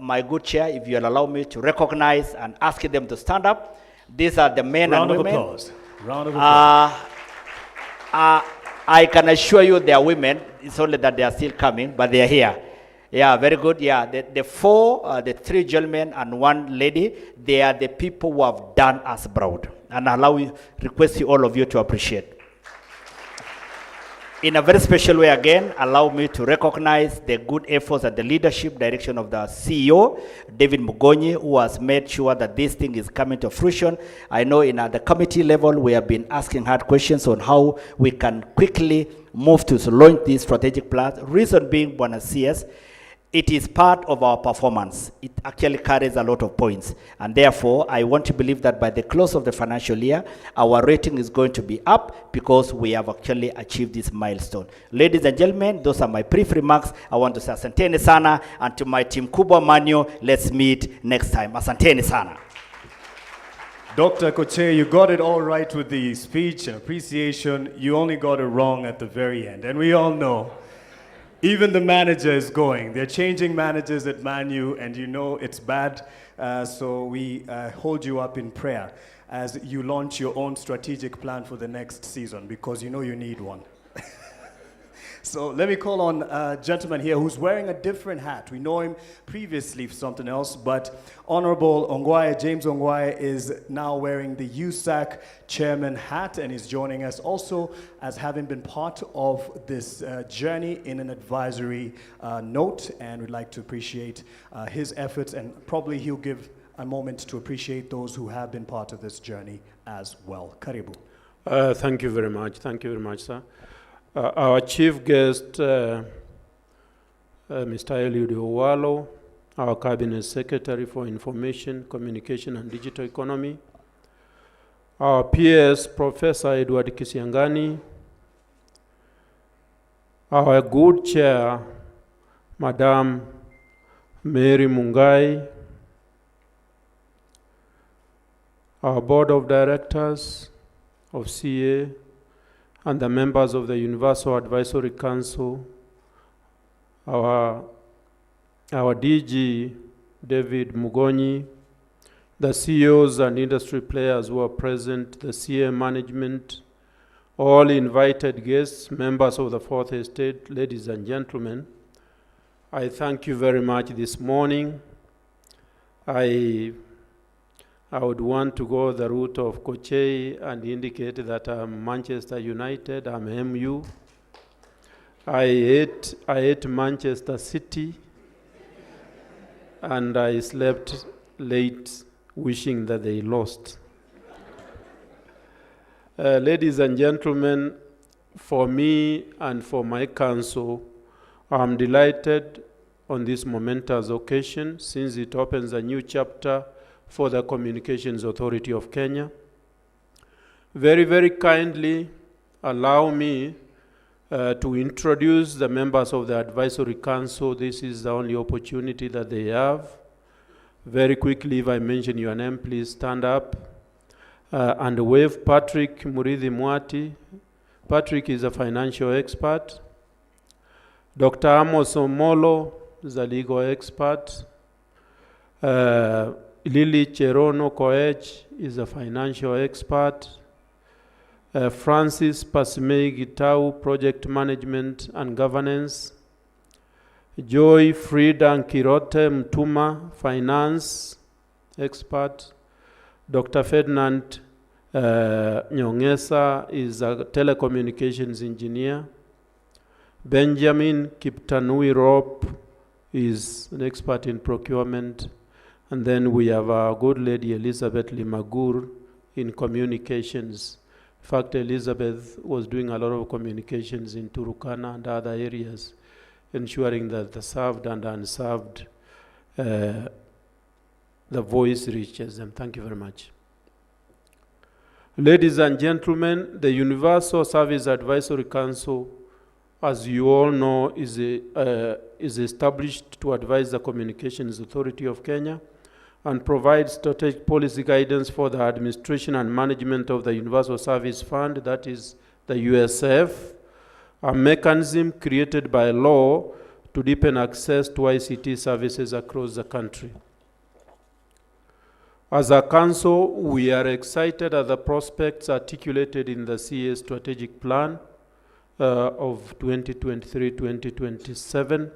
[SPEAKER 6] my good chair, if you'll allow me to recognize and ask them to stand up. These are the men and women.
[SPEAKER 2] Round of applause.
[SPEAKER 6] I can assure you they are women. It's only that they are still coming, but they are here. Yeah, very good. Yeah, the three gentlemen and one lady, they are the people who have done us proud. And request all of you to appreciate. In a very special way again, allow me to recognize the good efforts and the leadership direction of the CEO, David Mugonyi, who has made sure that this thing is coming to fruition. I know at the committee level, we have been asking hard questions on how we can quickly move to launch this strategic plan. Reason being, Bwana CS, it is part of our performance. It actually carries a lot of points. And therefore, I want to believe that by the close of the financial year, our rating is going to be up because we have actually achieved this milestone. Ladies and gentlemen, those are my brief remarks. I want to say asanteni sana, and to my team Kubwa Manyo, let's meet next time. Asanteni sana.
[SPEAKER 2] Dr. Koche, you got it all right with the speech and appreciation. You only got it wrong at the very end. And we all know, even the manager is going. They're changing managers at Man U, and you know it's bad. So we hold you up in prayer as you launch your own strategic plan for the next season, because you know you need one. So let me call on a gentleman here who's wearing a different hat. We know him previously for something else, but Honorable Ongwae, James Ongwae, is now wearing the USAC chairman hat, and is joining us also as having been part of this journey in an advisory note, and we'd like to appreciate his efforts, and probably he'll give a moment to appreciate those who have been part of this journey as well. Karibu.
[SPEAKER 7] Thank you very much. Thank you very much, sir. Our chief guest, Mr. Eliud Owalo, our Cabinet Secretary for Information, Communication and Digital Economy, our PS, Professor Edward Kisiangani, our good chair, Madam Mary Mungai, our board of directors of CA, and the members of the Universal Advisory Council, our DG, David Mugonyi, the CEOs and industry players who are present, the CA management, all invited guests, members of the Fourth Estate, ladies and gentlemen, I thank you very much this morning. I I would want to go the route of Kochei and indicate that I'm Manchester United, I'm MU. I hate Manchester City, and I slept late wishing that they lost. Ladies and gentlemen, for me and for my council, I'm delighted on this momentous occasion since it opens a new chapter for the Communications Authority of Kenya. Very, very kindly allow me to introduce the members of the Advisory Council. This is the only opportunity that they have. Very quickly, if I mention your name, please stand up and wave. Patrick Murithi Mwati. Patrick is a financial expert. Dr. Amos Omolo is a legal expert. Lily Cherono Koech is a financial expert. Francis Pasimei Gitau, Project Management and Governance. Joy Frida Kirote Mtuma, Finance expert. Dr. Ferdinand Nyongesa is a telecommunications engineer. Benjamin Kiptanui Rop is an expert in procurement. And then we have our good lady Elizabeth Limagur in communications. In fact, Elizabeth was doing a lot of communications in Turukana and other areas, ensuring that the served and unserved, the voice reaches them. Thank you very much. Ladies and gentlemen, the Universal Service Advisory Council, as you all know, is established to advise the Communications Authority of Kenya and provide strategic policy guidance for the administration and management of the Universal Service Fund, that is the USF, a mechanism created by law to deepen access to ICT services across the country. As a council, we are excited at the prospects articulated in the CA strategic plan of 2023-2027,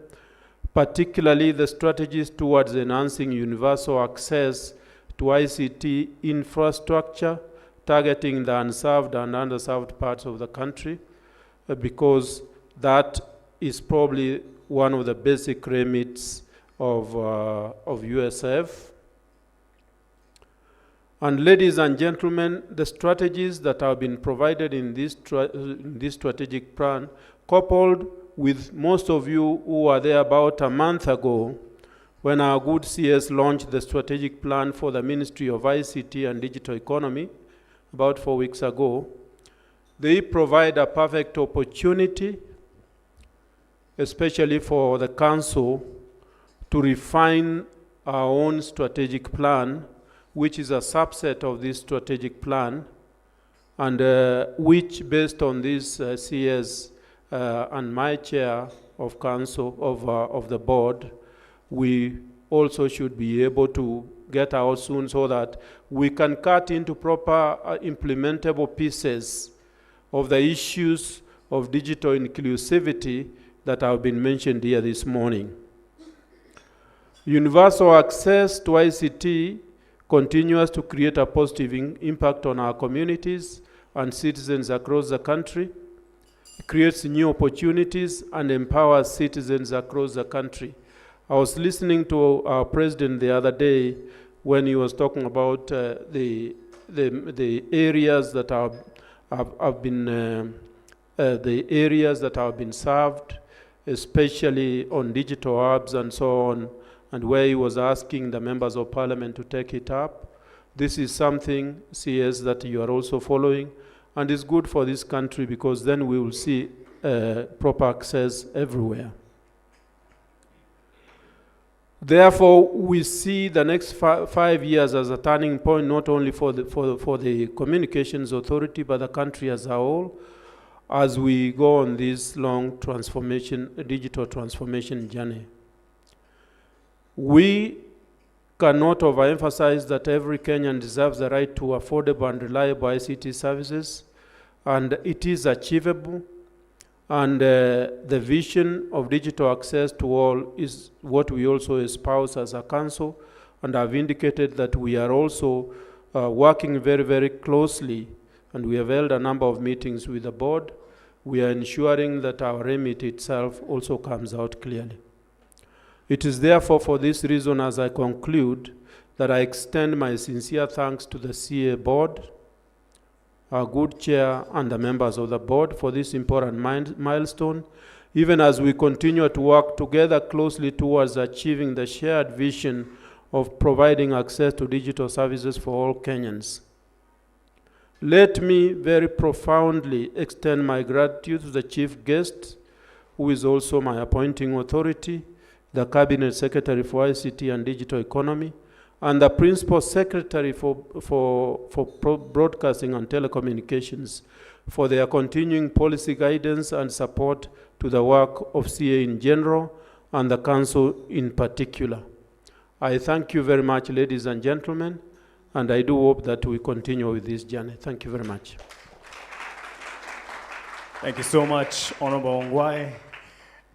[SPEAKER 7] particularly the strategies towards enhancing universal access to ICT infrastructure, targeting the unserved and underserved parts of the country, because that is probably one of the basic remits of USF. And ladies and gentlemen, the strategies that have been provided in this strategic plan, coupled with most of you who were there about a month ago when our good CS launched the strategic plan for the Ministry of ICT and Digital Economy about 4 weeks ago, they provide a perfect opportunity, especially for the council, to refine our own strategic plan, which is a subset of this strategic plan, and which, based on this CS and my chair of council of the board, we also should be able to get out soon so that we can cut into proper implementable pieces of the issues of digital inclusivity that have been mentioned here this morning. Universal access to ICT continues to create a positive impact on our communities and citizens across the country. It creates new opportunities and empowers citizens across the country. I was listening to our president the other day when he was talking about the areas that have been served, especially on digital hubs and so on, and where he was asking the members of parliament to take it up. This is something, CS, that you are also following, and it's good for this country because then we will see proper access everywhere. Therefore, we see the next 5 years as a turning point, not only for the Communications Authority, but the country as a whole, as we go on this long digital transformation journey. We cannot overemphasize that every Kenyan deserves the right to affordable and reliable ICT services, and it is achievable. And the vision of digital access to all is what we also espouse as a council, and I've indicated that we are also working very, very closely, and we have held a number of meetings with the board. We are ensuring that our remit itself also comes out clearly. It is therefore for this reason, as I conclude, that I extend my sincere thanks to the CA board, our good chair, and the members of the board for this important milestone, even as we continue to work together closely towards achieving the shared vision of providing access to digital services for all Kenyans. Let me very profoundly extend my gratitude to the chief guest, who is also my appointing authority, the Cabinet Secretary for ICT and Digital Economy, and the Principal Secretary for Broadcasting and Telecommunications for their continuing policy guidance and support to the work of CA in general and the Council in particular. I thank you very much, ladies and gentlemen, and I do hope that we continue with this journey. Thank you very much.
[SPEAKER 2] Thank you so much, Honorable Ongwae.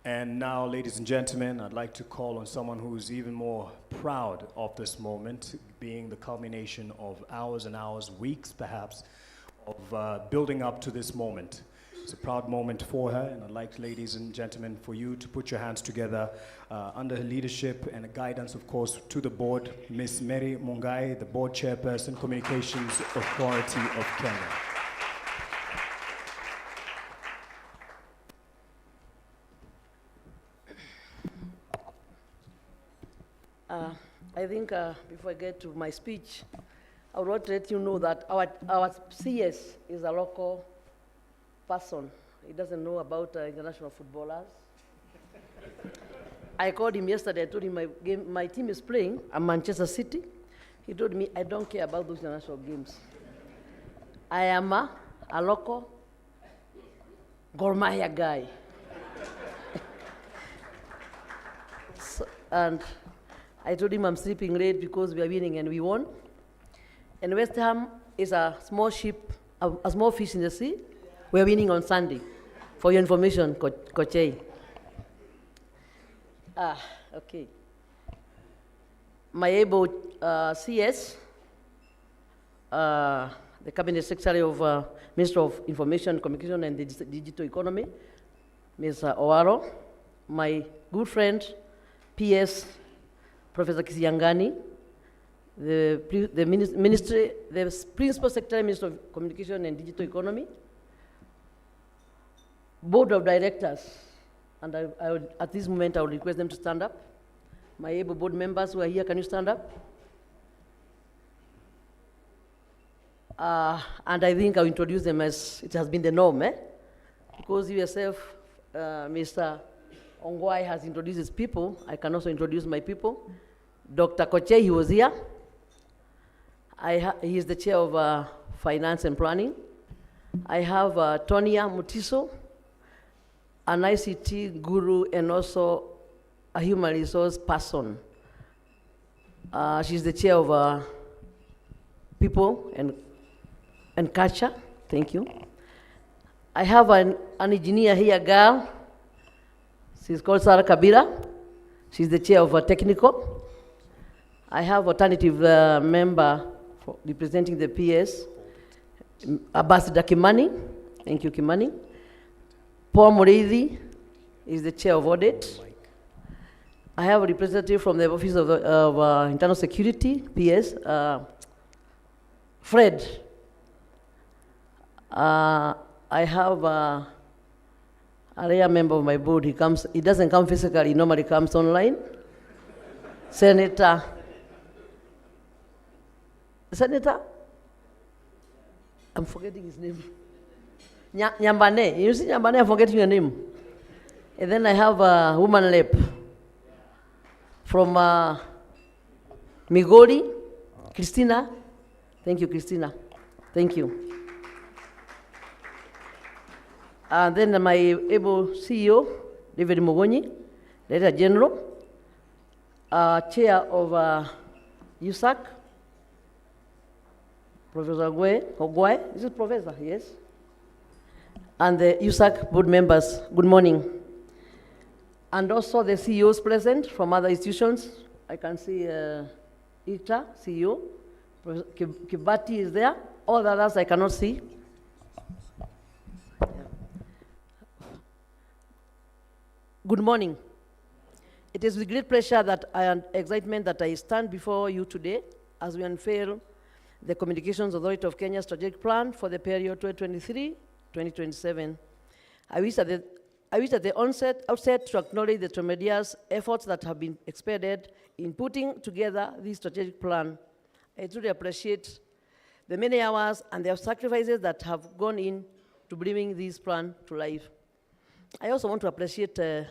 [SPEAKER 2] And now, ladies and gentlemen, I'd like to call on someone who's even more proud of this moment, being the culmination of hours and hours, weeks perhaps, of building up to this moment. It's a proud moment for her, and I'd like, ladies and gentlemen, for you to put your hands together under her leadership and guidance, of course, to the board, Ms. Mary Mungai, the board chairperson, Communications Authority of Kenya.
[SPEAKER 8] I think before I get to my speech, I would want to let you know that our CS is a local person. He doesn't know about international footballers. I called him yesterday. I told him my team is playing at Manchester City. He told me, I don't care about those international games. I am a local Gor Mahia guy. And I told him I'm sleeping late because we are winning, and we won. And West Ham is a small ship, a small fish in the sea. We are winning on Sunday. For your information, Kochei. Okay. My able CS, the Cabinet Secretary of Minister of Information, Communication and Digital Economy, Ms. Owaro, my good friend, PS, Professor Kisiangani, the Principal Secretary, Minister of Communication and Digital Economy, Board of Directors, and I would, at this moment, I would request them to stand up. My able board members who are here, can you stand up? And I think I'll introduce them as it has been the norm, because you yourself, Mr. Ongwae has introduced his people. I can also introduce my people. Dr. Kochei, he was here. He is the chair of Finance and Planning. I have Tonia Mutiso, an ICT guru and also a human resource person. She's the chair of People and Culture. Thank you. I have an engineer here, girl. She's called Sarah Kabira. She's the chair of Technical. I have alternative member representing the PS, Ambassador Kimani. Thank you, Kimani. Paul Mureithi is the chair of Audit. I have a representative from the Office of Internal Security, PS, Fred. I have a rare member of my board. He doesn't come physically, he normally comes online. Senator, I'm forgetting his name. Nyambane, you see Nyambane, I'm forgetting your name. And then I have a woman rep from Migori, Christina. Thank you, Christina. Thank you. And then my able CEO, David Mugonyi, Director General, Chair of USAC, Professor Ogwae. This is Professor, yes? And the USAC board members, good morning. And also the CEOs present from other institutions. I can see ICTA, CEO. Professor Kibati is there. All the others I cannot see. Good morning. It is with great pleasure and excitement that I stand before you today as we unveil the Communications Authority of Kenya strategic plan for the period 2023-2027. I wish at the outset to acknowledge the tremendous efforts that have been expended in putting together this strategic plan. I truly appreciate the many hours and the sacrifices that have gone in to bringing this plan to life. I also want to appreciate, as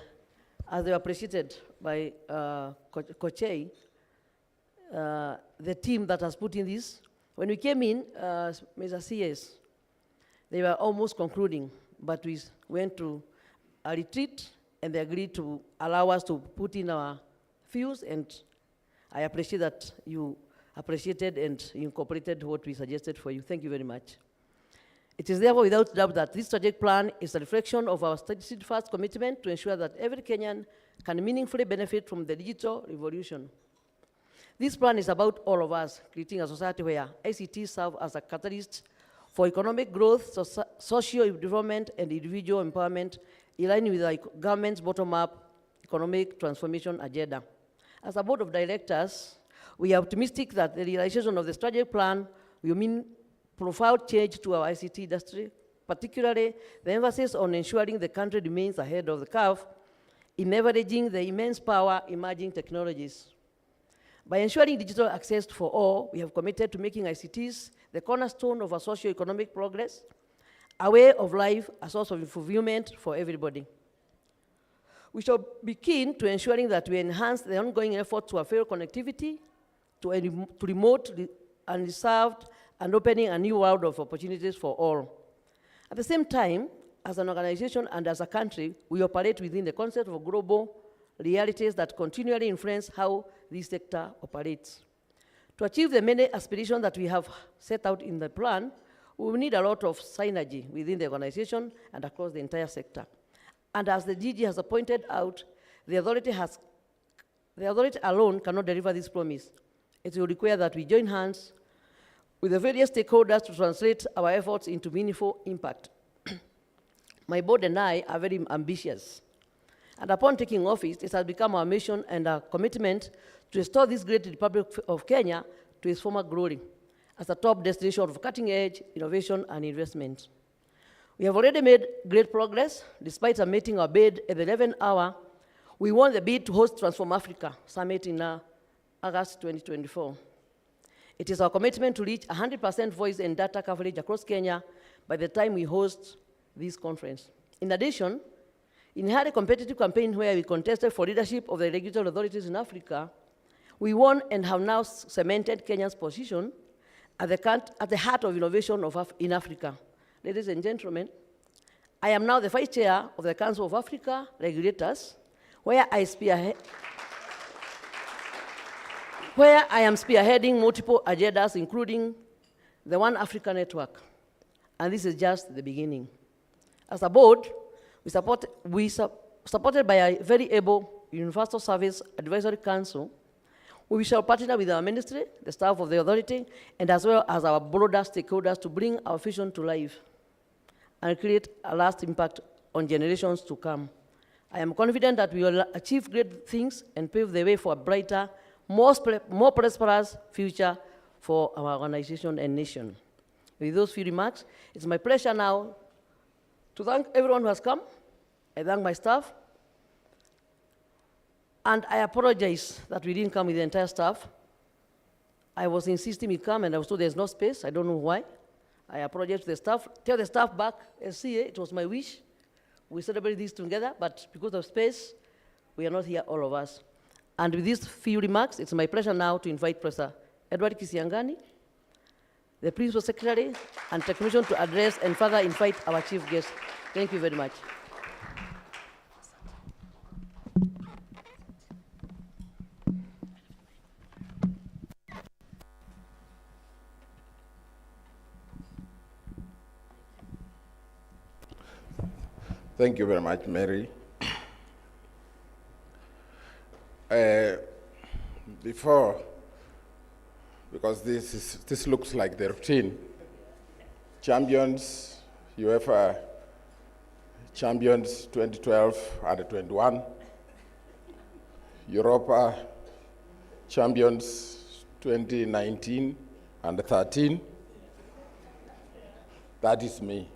[SPEAKER 8] they were appreciated by Kochei, the team that has put in this. When we came in, Mr. CS, they were almost concluding, but we went to a retreat and they agreed to allow us to put in our views, and I appreciate that you appreciated and incorporated what we suggested for you. Thank you very much. It is therefore without doubt that this strategic plan is a reflection of our steadfast commitment to ensure that every Kenyan can meaningfully benefit from the digital revolution. This plan is about all of us, creating a society where ICT serve as a catalyst for economic growth, social development, and individual empowerment, in line with the government's bottom-up economic transformation agenda. As a board of directors, we are optimistic that the realization of the strategic plan will mean profound change to our ICT industry, particularly the emphasis on ensuring the country remains ahead of the curve in leveraging the immense power emerging technologies. By ensuring digital access for all, we have committed to making ICTs the cornerstone of our socio-economic progress, a way of life, a source of fulfillment for everybody. We shall be keen to ensuring that we enhance the ongoing effort to avail connectivity to remote, unreserved, and opening a new world of opportunities for all. At the same time, as an organization and as a country, we operate within the concept of global realities that continually influence how this sector operates. To achieve the many aspirations that we have set out in the plan, we will need a lot of synergy within the organization and across the entire sector. And as the DG has pointed out, the authority alone cannot deliver this promise. It will require that we join hands with the various stakeholders to translate our efforts into meaningful impact. My board and I are very ambitious. And upon taking office, it has become our mission and our commitment to restore this great Republic of Kenya to its former glory as a top destination of cutting-edge innovation and investment. We have already made great progress. Despite submitting our bid at the 11th hour, we won the bid to host Transform Africa Summit in August 2024. It is our commitment to reach 100% voice and data coverage across Kenya by the time we host this conference. In addition, in a highly competitive campaign where we contested for leadership of the regulatory authorities in Africa, we won and have now cemented Kenya's position at the heart of innovation in Africa. Ladies and gentlemen, I am now the Vice Chair of the Council of Africa Regulators, where I am spearheading multiple agendas, including the One Africa Network. And this is just the beginning. As a board, supported by a very able Universal Service Advisory Council, we shall partner with our ministry, the staff of the authority, and as well as our broader stakeholders to bring our vision to life and create a lasting impact on generations to come. I am confident that we will achieve great things and pave the way for a brighter, more prosperous future for our organization and nation. With those few remarks, it's my pleasure now to thank everyone who has come. I thank my staff. And I apologize that we didn't come with the entire staff. I was insisting we come and I was told there's no space. I don't know why. I apologize to the staff. Tell the staff back as CA, it was my wish. We celebrate this together, but because of space, we are not here, all of us. And with these few remarks, it's my pleasure now to invite Professor Edward Kisiangani, the Principal Secretary and Technician, to address and further invite our chief guest. Thank you very much.
[SPEAKER 9] Thank you very much, Mary. Before because this looks like the routine. Champions, UEFA champions 2012 under 21, Europa champions 2019 under 13. That is me.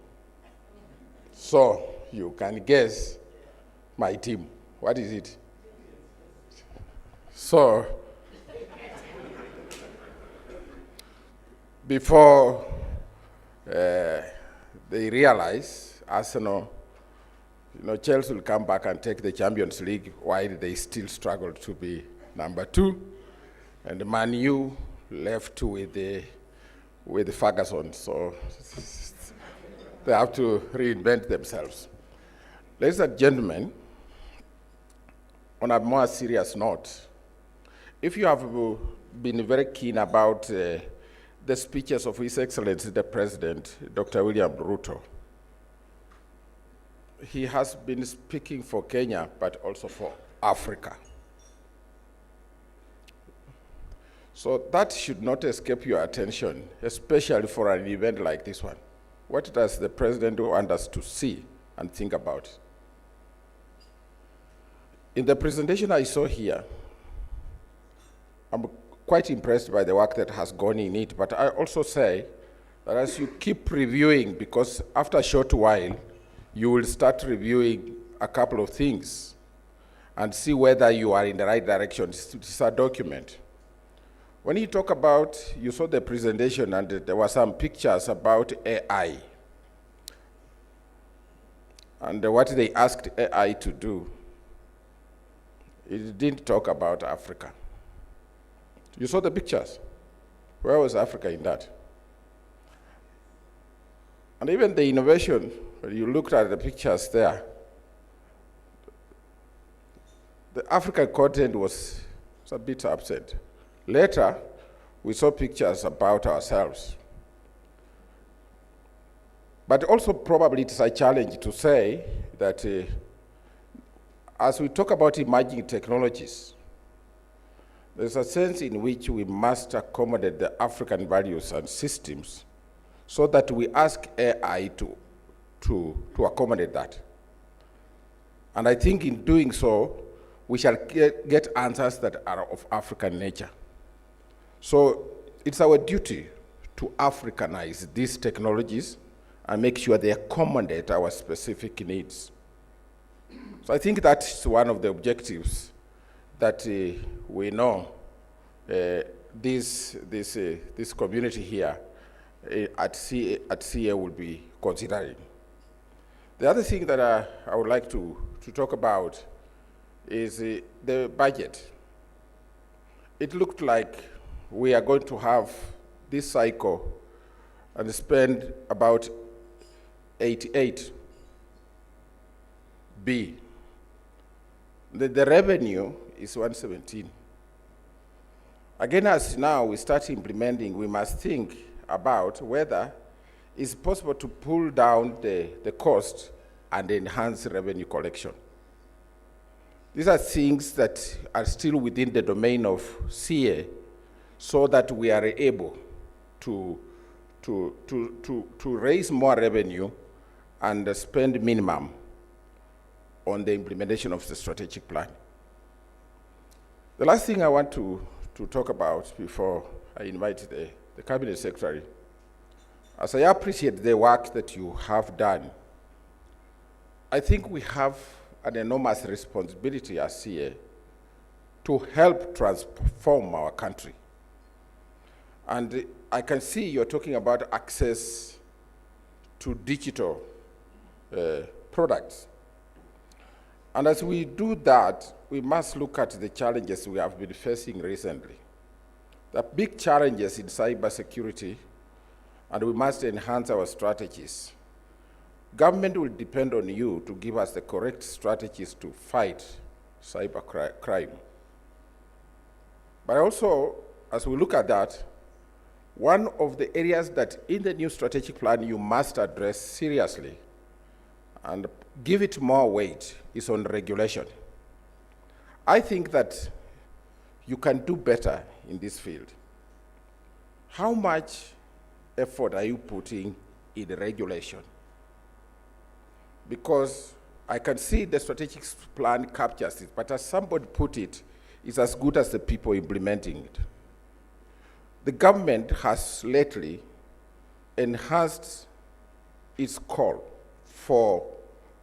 [SPEAKER 9] So you can guess my team. What is it? So before they realize Arsenal, Chelsea will come back and take the Champions League while they still struggle to be number 2, and Man U left with Ferguson. So they have to reinvent themselves. Ladies and gentlemen, on a more serious note, if you have been very keen about the speeches of His Excellency the President, Dr. William Ruto, he has been speaking for Kenya, but also for Africa. So that should not escape your attention, especially for an event like this one. What does the President want us to see and think about? In the presentation I saw here, I'm quite impressed by the work that has gone in it, but I also say that as you keep reviewing, because after a short while, you will start reviewing a couple of things and see whether you are in the right direction. It's a document. When you talk about, you saw the presentation and there were some pictures about AI and what they asked AI to do. It didn't talk about Africa. You saw the pictures. Where was Africa in that? And even the innovation, when you looked at the pictures there, the African continent was a bit absent. Later, we saw pictures about ourselves. But also probably it's a challenge to say that as we talk about emerging technologies, there's a sense in which we must accommodate the African values and systems so that we ask AI to accommodate that. And I think in doing so, we shall get answers that are of African nature. So it's our duty to Africanize these technologies and make sure they accommodate our specific needs. So I think that's one of the objectives that we know this community here at CA will be considering. The other thing that I would like to talk about is the budget. It looked like we are going to have this cycle and spend about 88 B. The revenue is 117. Again, as now we start implementing, we must think about whether it's possible to pull down the cost and enhance revenue collection. These are things that are still within the domain of CA so that we are able to raise more revenue and spend minimum on the implementation of the strategic plan. The last thing I want to talk about before I invite the Cabinet Secretary, as I appreciate the work that you have done, I think we have an enormous responsibility as CA to help transform our country. And I can see you're talking about access to digital products. And as we do that, we must look at the challenges we have been facing recently. The big challenges in cybersecurity, and we must enhance our strategies. Government will depend on you to give us the correct strategies to fight cybercrime. But also, as we look at that, one of the areas that in the new strategic plan you must address seriously and give it more weight is on regulation. I think that you can do better in this field. how much effort are you putting in regulation? Because I can see the strategic plan captures it, but as somebody put it, it's as good as the people implementing it. The government has lately enhanced its call for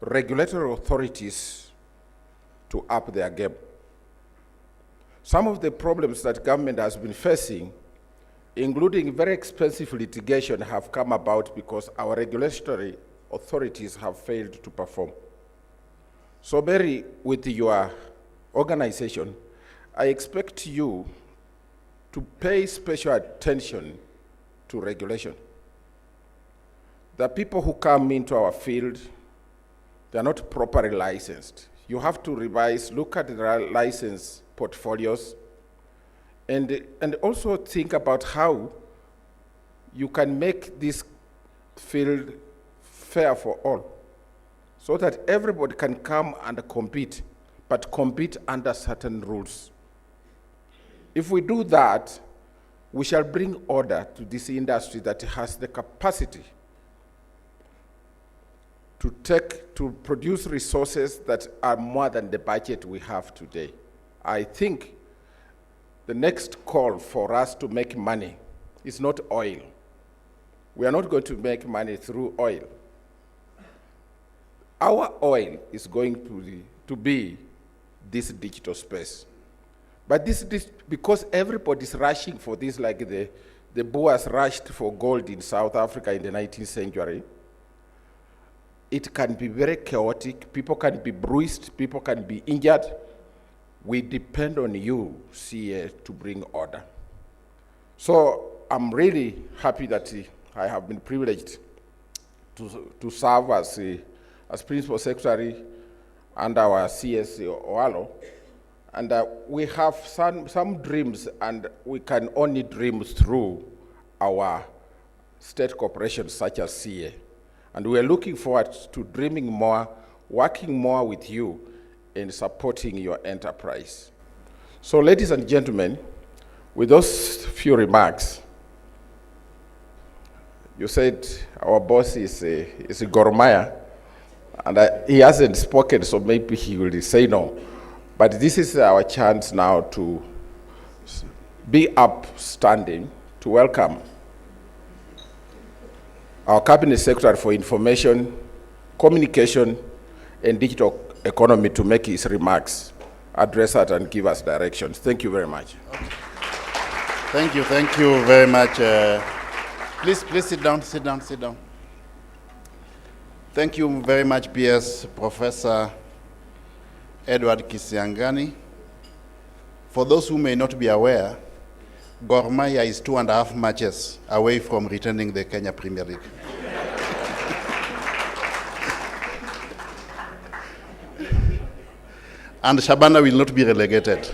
[SPEAKER 9] regulatory authorities to up their game. Some of the problems that government has been facing, including very expensive litigation, have come about because our regulatory authorities have failed to perform. So Mary, with your organization, I expect you to pay special attention to regulation. The people who come into our field, they are not properly licensed. You have to revise, look at the license portfolios, and also think about how you can make this field fair for all, so that everybody can come and compete, but compete under certain rules. If we do that, we shall bring order to this industry that has the capacity to produce resources that are more than the budget we have today. I think the next call for us to make money is not oil. We are not going to make money through oil. Our oil is going to be this digital space. But this because everybody's rushing for this, like the Boers rushed for gold in South Africa in the 19th century. It can be very chaotic. People can be bruised. People can be injured. We depend on you, CA, to bring order. So I'm really happy that I have been privileged to serve as Principal Secretary under our CS Owalo. And we have some dreams, and we can only dream through our state corporations such as CA. And we are looking forward to dreaming more, working more with you, and supporting your enterprise. So, ladies and gentlemen, with those few remarks, you said our boss is a Gormaya, and he hasn't spoken, so maybe he will say no. But this is our chance now to be upstanding, to welcome our Cabinet Secretary for Information, Communication, and Digital Economy to make his remarks, address us, and give us directions. Thank you very much.
[SPEAKER 10] Thank you very much. Please sit down. Thank you very much, PS Professor Edward Kisiangani. For those who may not be aware, Gor Mahia is 2.5 matches away from returning the Kenya Premier League. And Shabana will not be relegated.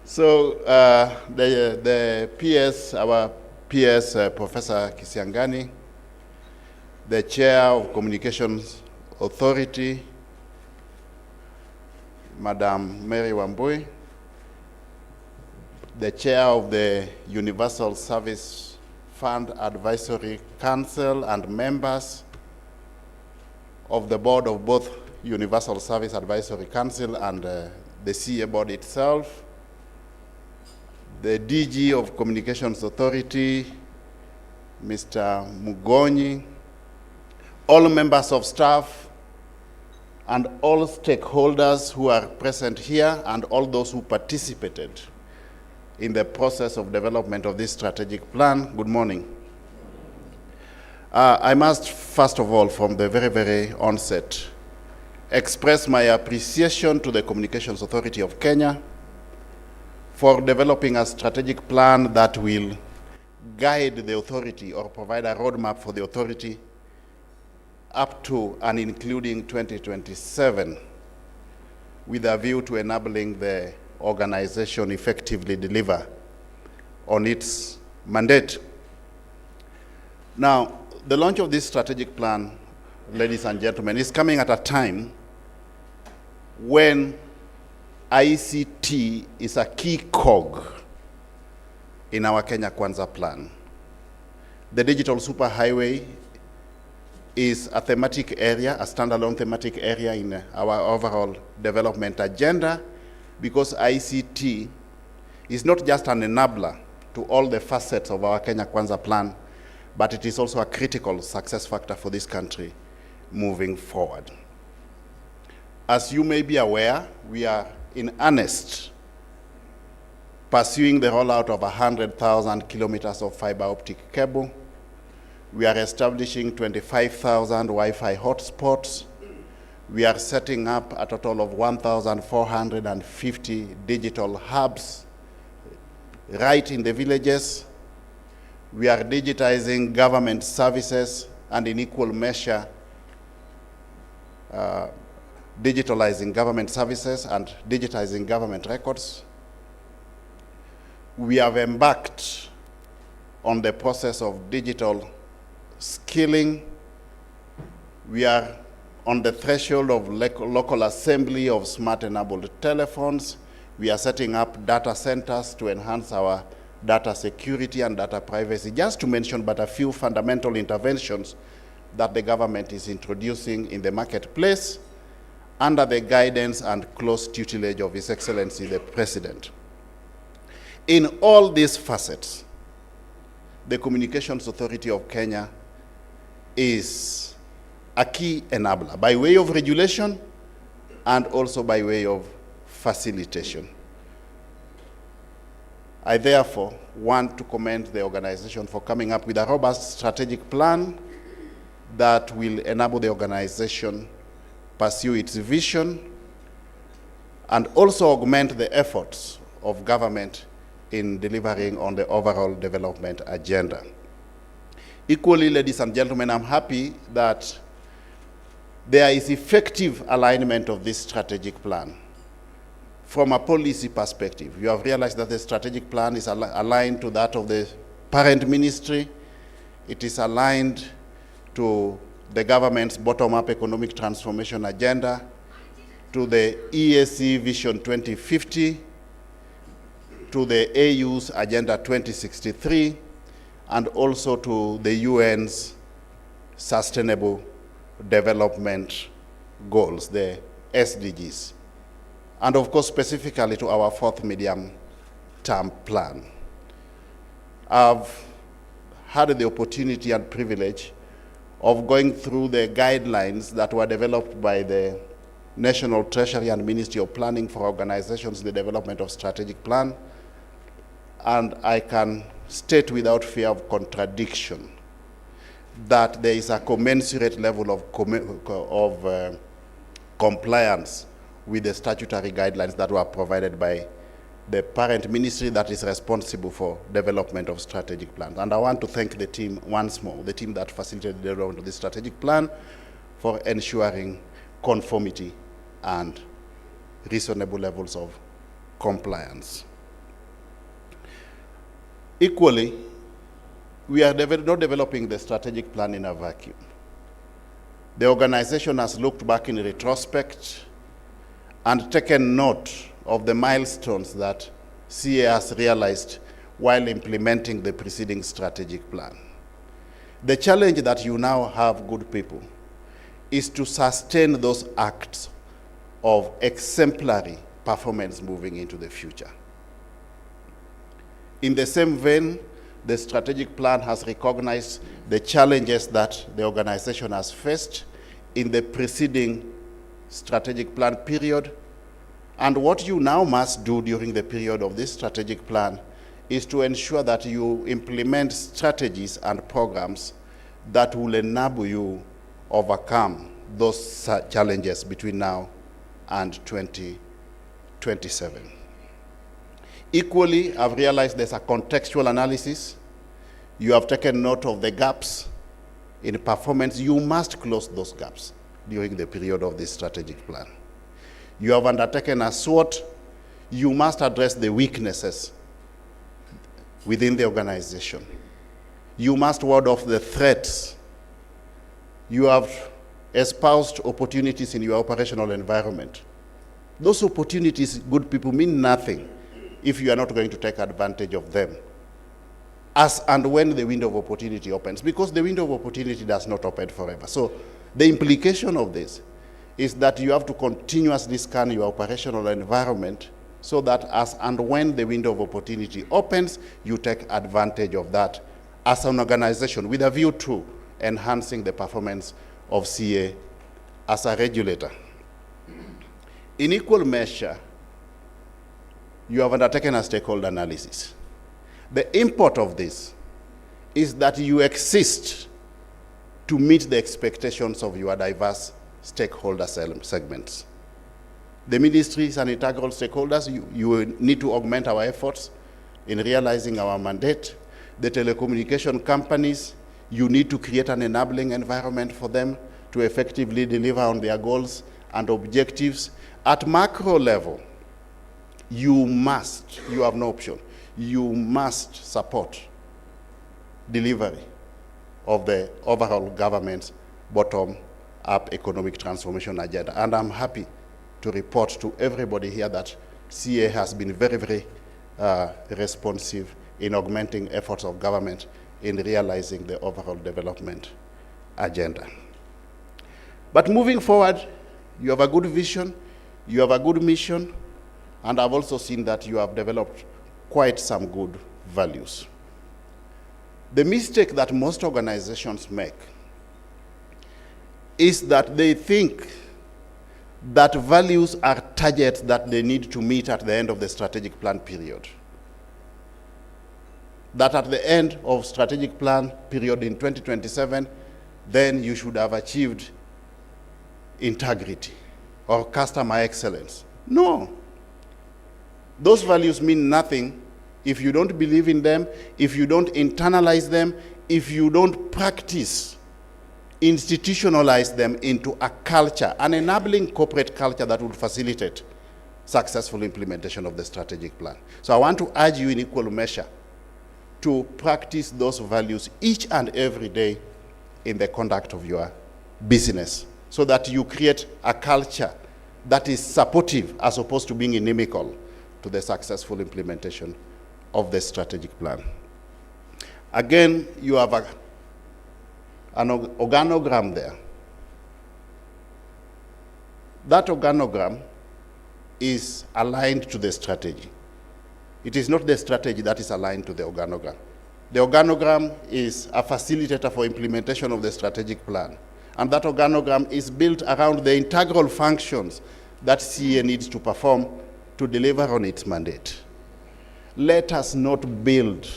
[SPEAKER 10] So the PS, our PS, Professor Kisiangani, the Chair of Communications Authority, Madam Mary Wambui, the Chair of the Universal Service Fund Advisory Council, and members of the board of both Universal Service Advisory Council and the CA board itself, the DG of Communications Authority, Mr. Mugonyi, all members of staff, and all stakeholders who are present here, and all those who participated in the process of development of this strategic plan. Good morning. I must, first of all, from the very, very onset, express my appreciation to the Communications Authority of Kenya for developing a strategic plan that will guide the authority or provide a roadmap for the authority up to and including 2027, with a view to enabling the organization effectively deliver on its mandate. Now, the launch of this strategic plan, ladies and gentlemen, is coming at a time when ICT is a key cog in our Kenya Kwanza plan. The digital superhighway is a thematic area, a standalone thematic area in our overall development agenda, because ICT is not just an enabler to all the facets of our Kenya Kwanza plan, but it is also a critical success factor for this country moving forward. As you may be aware, we are in earnest pursuing the rollout of 100,000 kilometers of fiber optic cable. We are establishing 25,000 Wi-Fi hotspots. We are setting up a total of 1,450 digital hubs right in the villages. We are digitizing government services and in equal measure digitalizing government services and digitizing government records. We have embarked on the process of digital skilling. We are on the threshold of local assembly of smart-enabled telephones. We are setting up data centers to enhance our data security and data privacy, just to mention but a few fundamental interventions that the government is introducing in the marketplace under the guidance and close tutelage of His Excellency the President. In all these facets, the Communications Authority of Kenya is a key enabler by way of regulation and also by way of facilitation. I therefore want to commend the organization for coming up with a robust strategic plan that will enable the organization pursue its vision and also augment the efforts of government in delivering on the overall development agenda. Equally, ladies and gentlemen, I'm happy that there is effective alignment of this strategic plan. From a policy perspective, you have realized that the strategic plan is aligned to that of the parent ministry. It is aligned to the government's bottom-up economic transformation agenda, to the EAC Vision 2050, to the AU's Agenda 2063, and also to the UN's Sustainable Development Goals, the SDGs. And of course, specifically to our fourth medium-term plan. I've had the opportunity and privilege of going through the guidelines that were developed by the National Treasury and Ministry of Planning for organizations in the development of strategic plan. And I can state without fear of contradiction that there is a commensurate level of compliance with the statutory guidelines that were provided by the parent ministry that is responsible for development of strategic plans. And I want to thank the team once more, the team that facilitated the development of this strategic plan, for ensuring conformity and reasonable levels of compliance. Equally, we are not developing the strategic plan in a vacuum. The organization has looked back in retrospect and taken note of the milestones that CA has realized while implementing the preceding strategic plan. The challenge that you now have, good people, is to sustain those acts of exemplary performance moving into the future. In the same vein, the strategic plan has recognized the challenges that the organization has faced in the preceding strategic plan period. And what you now must do during the period of this strategic plan is to ensure that you implement strategies and programs that will enable you overcome those challenges between now and 2027. Equally, I've realized there's a contextual analysis. You have taken note of the gaps in performance. You must close those gaps during the period of this strategic plan. You have undertaken a SWOT. You must address the weaknesses within the organization. You must ward off the threats. You have espoused opportunities in your operational environment. Those opportunities, good people, mean nothing if you are not going to take advantage of them as and when the window of opportunity opens, because the window of opportunity does not open forever. So the implication of this is that you have to continuously scan your operational environment so that as and when the window of opportunity opens, you take advantage of that as an organization with a view to enhancing the performance of CA as a regulator. In equal measure, you have undertaken a stakeholder analysis. The import of this is that you exist to meet the expectations of your diverse stakeholder segments. The ministry is an integral stakeholders. You need to augment our efforts in realizing our mandate. The telecommunication companies, you need to create an enabling environment for them to effectively deliver on their goals and objectives. At macro level, you have no option, you must support delivery of the overall government's bottom-up economic transformation agenda. And I'm happy to report to everybody here that CA has been very, very responsive in augmenting efforts of government in realizing the overall development agenda. But moving forward, you have a good vision, you have a good mission, and I've also seen that you have developed quite some good values. The mistake that most organizations make is that they think that values are targets that they need to meet at the end of the strategic plan period. That at the end of strategic plan period in 2027, then you should have achieved integrity or customer excellence. No. Those values mean nothing if you don't believe in them, if you don't internalize them, if you don't practice, institutionalize them into a culture, an enabling corporate culture that would facilitate successful implementation of the strategic plan. So I want to urge you in equal measure to practice those values each and every day in the conduct of your business, so that you create a culture that is supportive as opposed to being inimical to the successful implementation of the strategic plan. Again, you have an organogram there. That organogram is aligned to the strategy. It is not the strategy that is aligned to the organogram. The organogram is a facilitator for implementation of the strategic plan. And that organogram is built around the integral functions that CA needs to perform to deliver on its mandate. Let us not build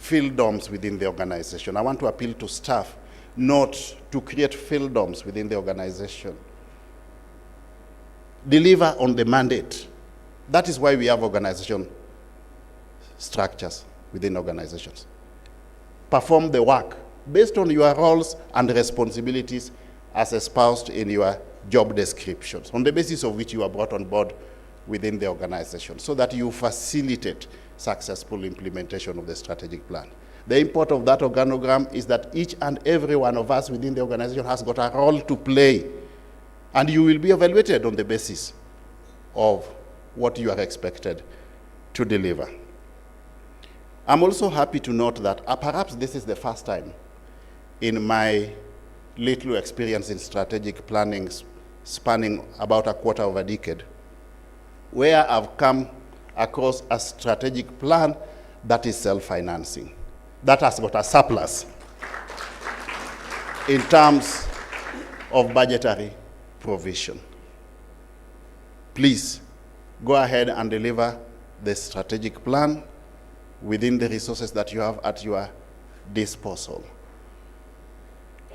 [SPEAKER 10] fiefdoms within the organization. I want to appeal to staff not to create fiefdoms within the organization. Deliver on the mandate. That is why we have organization structures within organizations. Perform the work based on your roles and responsibilities as espoused in your job descriptions, on the basis of which you are brought on board within the organization, so that you facilitate successful implementation of the strategic plan. The import of that organogram is that each and every one of us within the organization has got a role to play, and you will be evaluated on the basis of what you are expected to deliver. I'm also happy to note that perhaps this is the first time in my little experience in strategic planning spanning about a quarter of a decade, where I've come across a strategic plan that is self-financing, that has got a surplus in terms of budgetary provision. Please go ahead and deliver the strategic plan within the resources that you have at your disposal.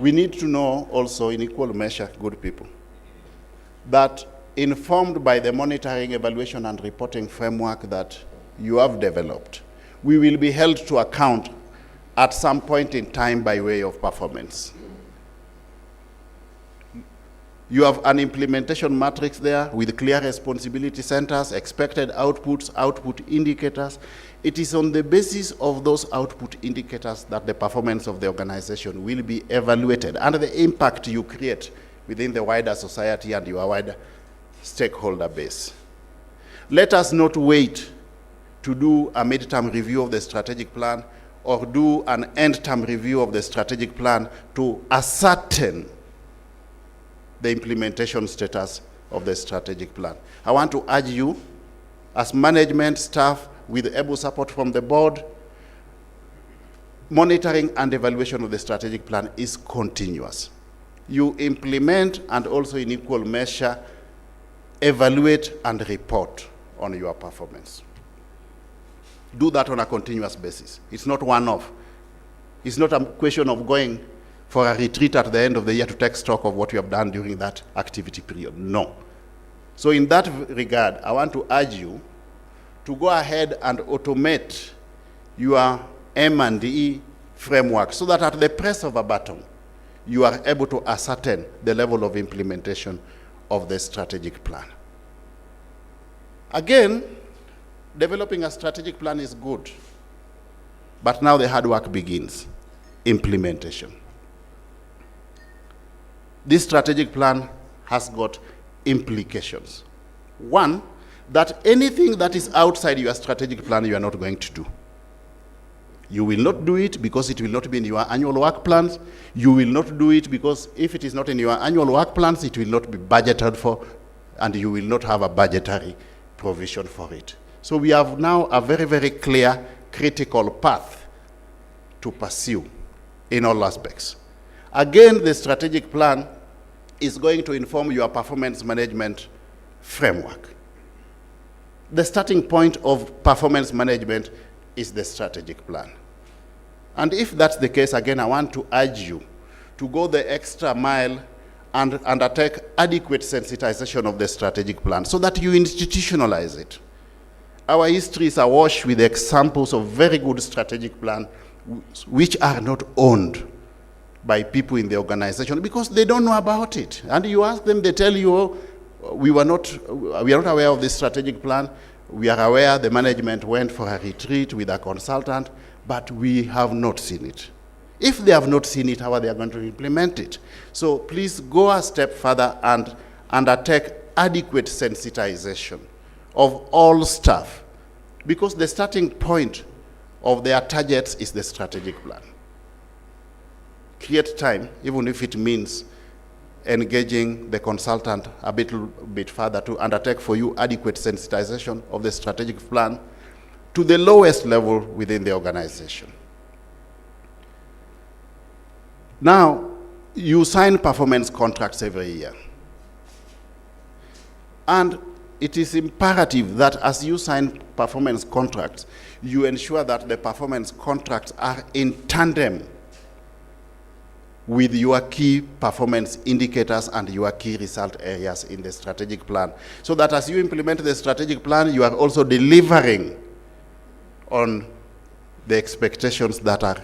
[SPEAKER 10] We need to know also in equal measure, good people, that informed by the monitoring, evaluation, and reporting framework that you have developed, we will be held to account at some point in time by way of performance. You have an implementation matrix there with clear responsibility centers, expected outputs, output indicators. It is on the basis of those output indicators that the performance of the organization will be evaluated and the impact you create within the wider society and your wider stakeholder base. Let us not wait to do a midterm review of the strategic plan or do an end-term review of the strategic plan to ascertain the implementation status of the strategic plan. I want to urge you, as management staff with able support from the board, monitoring and evaluation of the strategic plan is continuous. You implement and also in equal measure evaluate and report on your performance. Do that on a continuous basis. It's not one-off. It's not a question of going for a retreat at the end of the year to take stock of what you have done during that activity period. No. So in that regard, I want to urge you to go ahead and automate your M&E framework so that at the press of a button, you are able to ascertain the level of implementation of the strategic plan. Again, developing a strategic plan is good, but now the hard work begins, implementation. This strategic plan has got implications. One, that anything that is outside your strategic plan, you are not going to do. You will not do it because it will not be in your annual work plans. You will not do it because if it is not in your annual work plans, it will not be budgeted for, and you will not have a budgetary provision for it. So we have now a very, very clear, critical path to pursue in all aspects. Again, the strategic plan is going to inform your performance management framework. The starting point of performance management is the strategic plan. And if that's the case, again, I want to urge you to go the extra mile and undertake adequate sensitization of the strategic plan so that you institutionalize it. Our history is awash with examples of very good strategic plans which are not owned by people in the organization because they don't know about it. And you ask them, they tell you, oh, we are not aware of this strategic plan. We are aware the management went for a retreat with a consultant, but we have not seen it. If they have not seen it, how are they going to implement it? So please go a step further and undertake adequate sensitization of all staff, because the starting point of their targets is the strategic plan. Create time, even if it means engaging the consultant a bit further to undertake for you adequate sensitization of the strategic plan to the lowest level within the organization. Now, you sign performance contracts every year. And it is imperative that as you sign performance contracts, you ensure that the performance contracts are in tandem with your key performance indicators and your key result areas in the strategic plan. So that as you implement the strategic plan, you are also delivering on the expectations that are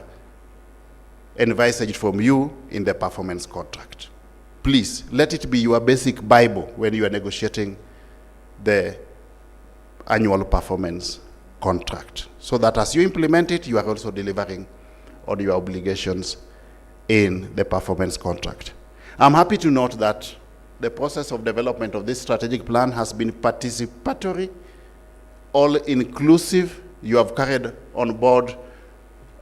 [SPEAKER 10] envisaged from you in the performance contract. Please, let it be your basic Bible when you are negotiating the annual performance contract. So that as you implement it, you are also delivering on your obligations in the performance contract. I'm happy to note that the process of development of this strategic plan has been participatory, all-inclusive. You have carried on board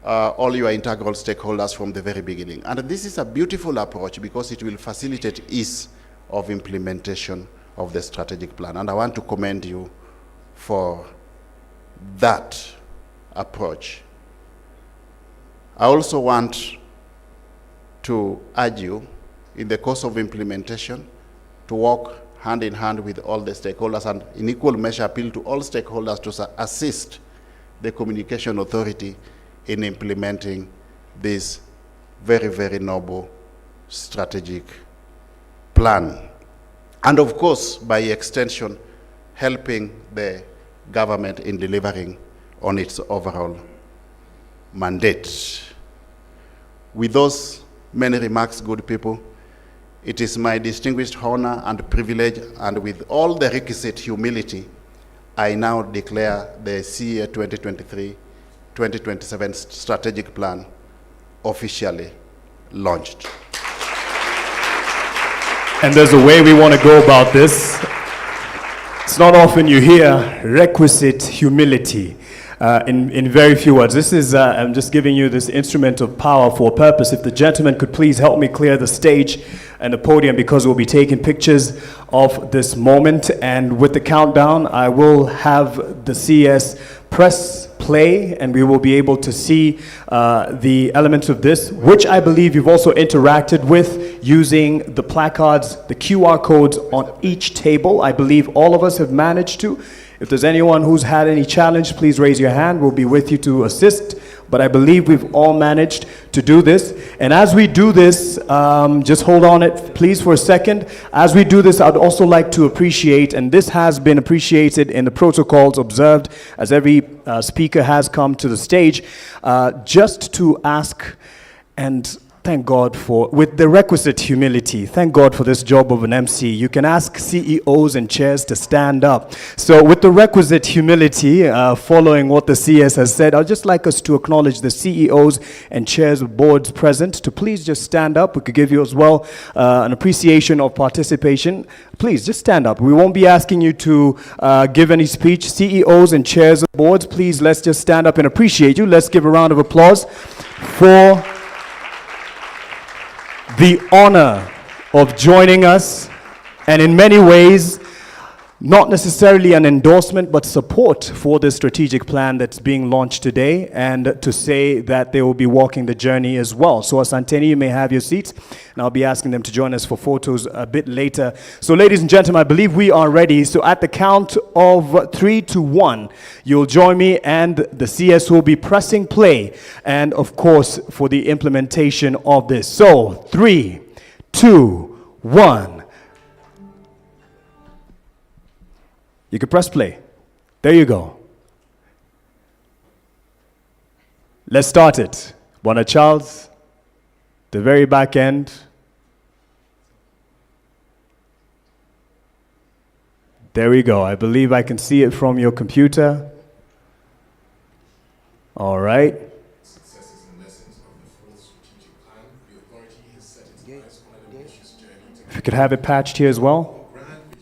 [SPEAKER 10] all your integral stakeholders from the very beginning. And this is a beautiful approach because it will facilitate ease of implementation of the strategic plan. And I want to commend you for that approach. I also want to urge you, in the course of implementation, to work hand in hand with all the stakeholders and in equal measure appeal to all stakeholders to assist the Communication Authority in implementing this very, very noble strategic plan. And of course, by extension, helping the government in delivering on its overall mandate. With those many remarks, good people, it is my distinguished honor and privilege, and with all the requisite humility, I now declare the CA 2023-2027 strategic plan officially launched.
[SPEAKER 2] And there's a way we want to go about this. It's not often you hear requisite humility. in very few words. This is, I'm just giving you this instrument of power for a purpose. If the gentleman could please help me clear the stage and the podium, because we'll be taking pictures of this moment. And with the countdown, I will have the CS press play, and we will be able to see the elements of this, which I believe you've also interacted with using the placards, the QR codes on each table. I believe all of us have managed to. If there's anyone who's had any challenge, please raise your hand. We'll be with you to assist. But I believe we've all managed to do this. And as we do this, just hold on it, please, for a second. As we do this, I'd also like to appreciate, and this has been appreciated in the protocols observed as every speaker has come to the stage, just to ask and thank God for, with the requisite humility, thank God for this job of an MC. You can ask CEOs and chairs to stand up. So with the requisite humility, following what the CS has said, I'd just like us to acknowledge the CEOs and chairs of boards present to please just stand up. We could give you as well an appreciation of participation. Please just stand up. We won't be asking you to give any speech. CEOs and chairs of boards, please, let's just stand up and appreciate you. Let's give a round of applause for the honor of joining us, and in many ways, not necessarily an endorsement, but support for the strategic plan that's being launched today, and to say that they will be walking the journey as well. So Asanteni, you may have your seats, and I'll be asking them to join us for photos a bit later. So ladies and gentlemen, I believe we are ready. So at the count of 3 to 1, you'll join me, and the CS will be pressing play, and of course, for the implementation of this. So 3, 2, 1. You can press play. There you go. Let's start it. Bwana Charles, the very back end. There we go. I believe I can see it from your computer. All right.
[SPEAKER 3] Successes and lessons of the fourth strategic plan, the authority has set its eyes on an ambitious journey to
[SPEAKER 2] If you could have it patched here as well.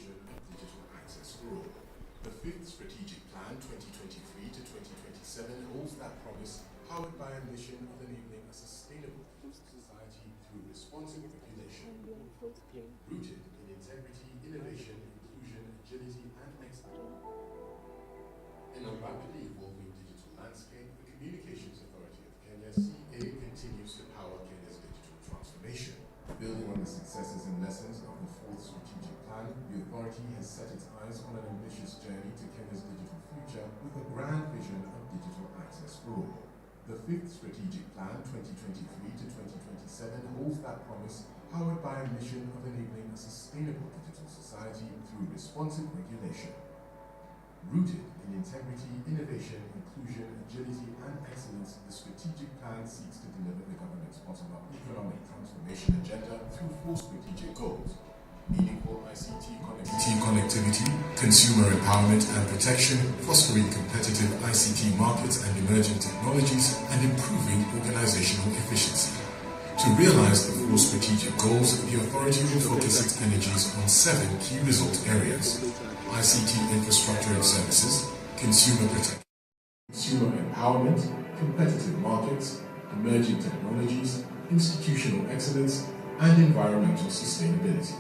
[SPEAKER 3] grand vision of digital access for all. The fifth strategic plan, 2023 to 2027, holds that promise, powered by a mission of enabling a sustainable society through responsive regulation, rooted in integrity, innovation, inclusion, agility, and excellence. In a rapidly evolving digital landscape, the Communications Authority of Kenya, CA, continues to power Kenya's digital transformation. Building on the successes and lessons of the fourth strategic plan, the authority has set its eyes on an ambitious journey to Kenya's digital future with a grand vision of digital access for all. The fifth strategic plan, 2023 to 2027, holds that promise, powered by a mission of enabling a sustainable digital society through responsive regulation. Rooted in integrity, innovation, inclusion, agility, and excellence, the strategic plan seeks to deliver the government's bottom-up economic transformation agenda through 4 strategic goals: meaningful ICT connectivity, consumer empowerment and protection, fostering competitive ICT markets and emerging technologies, and improving organizational efficiency. To realize the 4 strategic goals, the authority will focus its energies on 7 key result areas: ICT infrastructure and services, consumer protection, consumer empowerment, competitive markets, emerging technologies, institutional excellence, and environmental sustainability.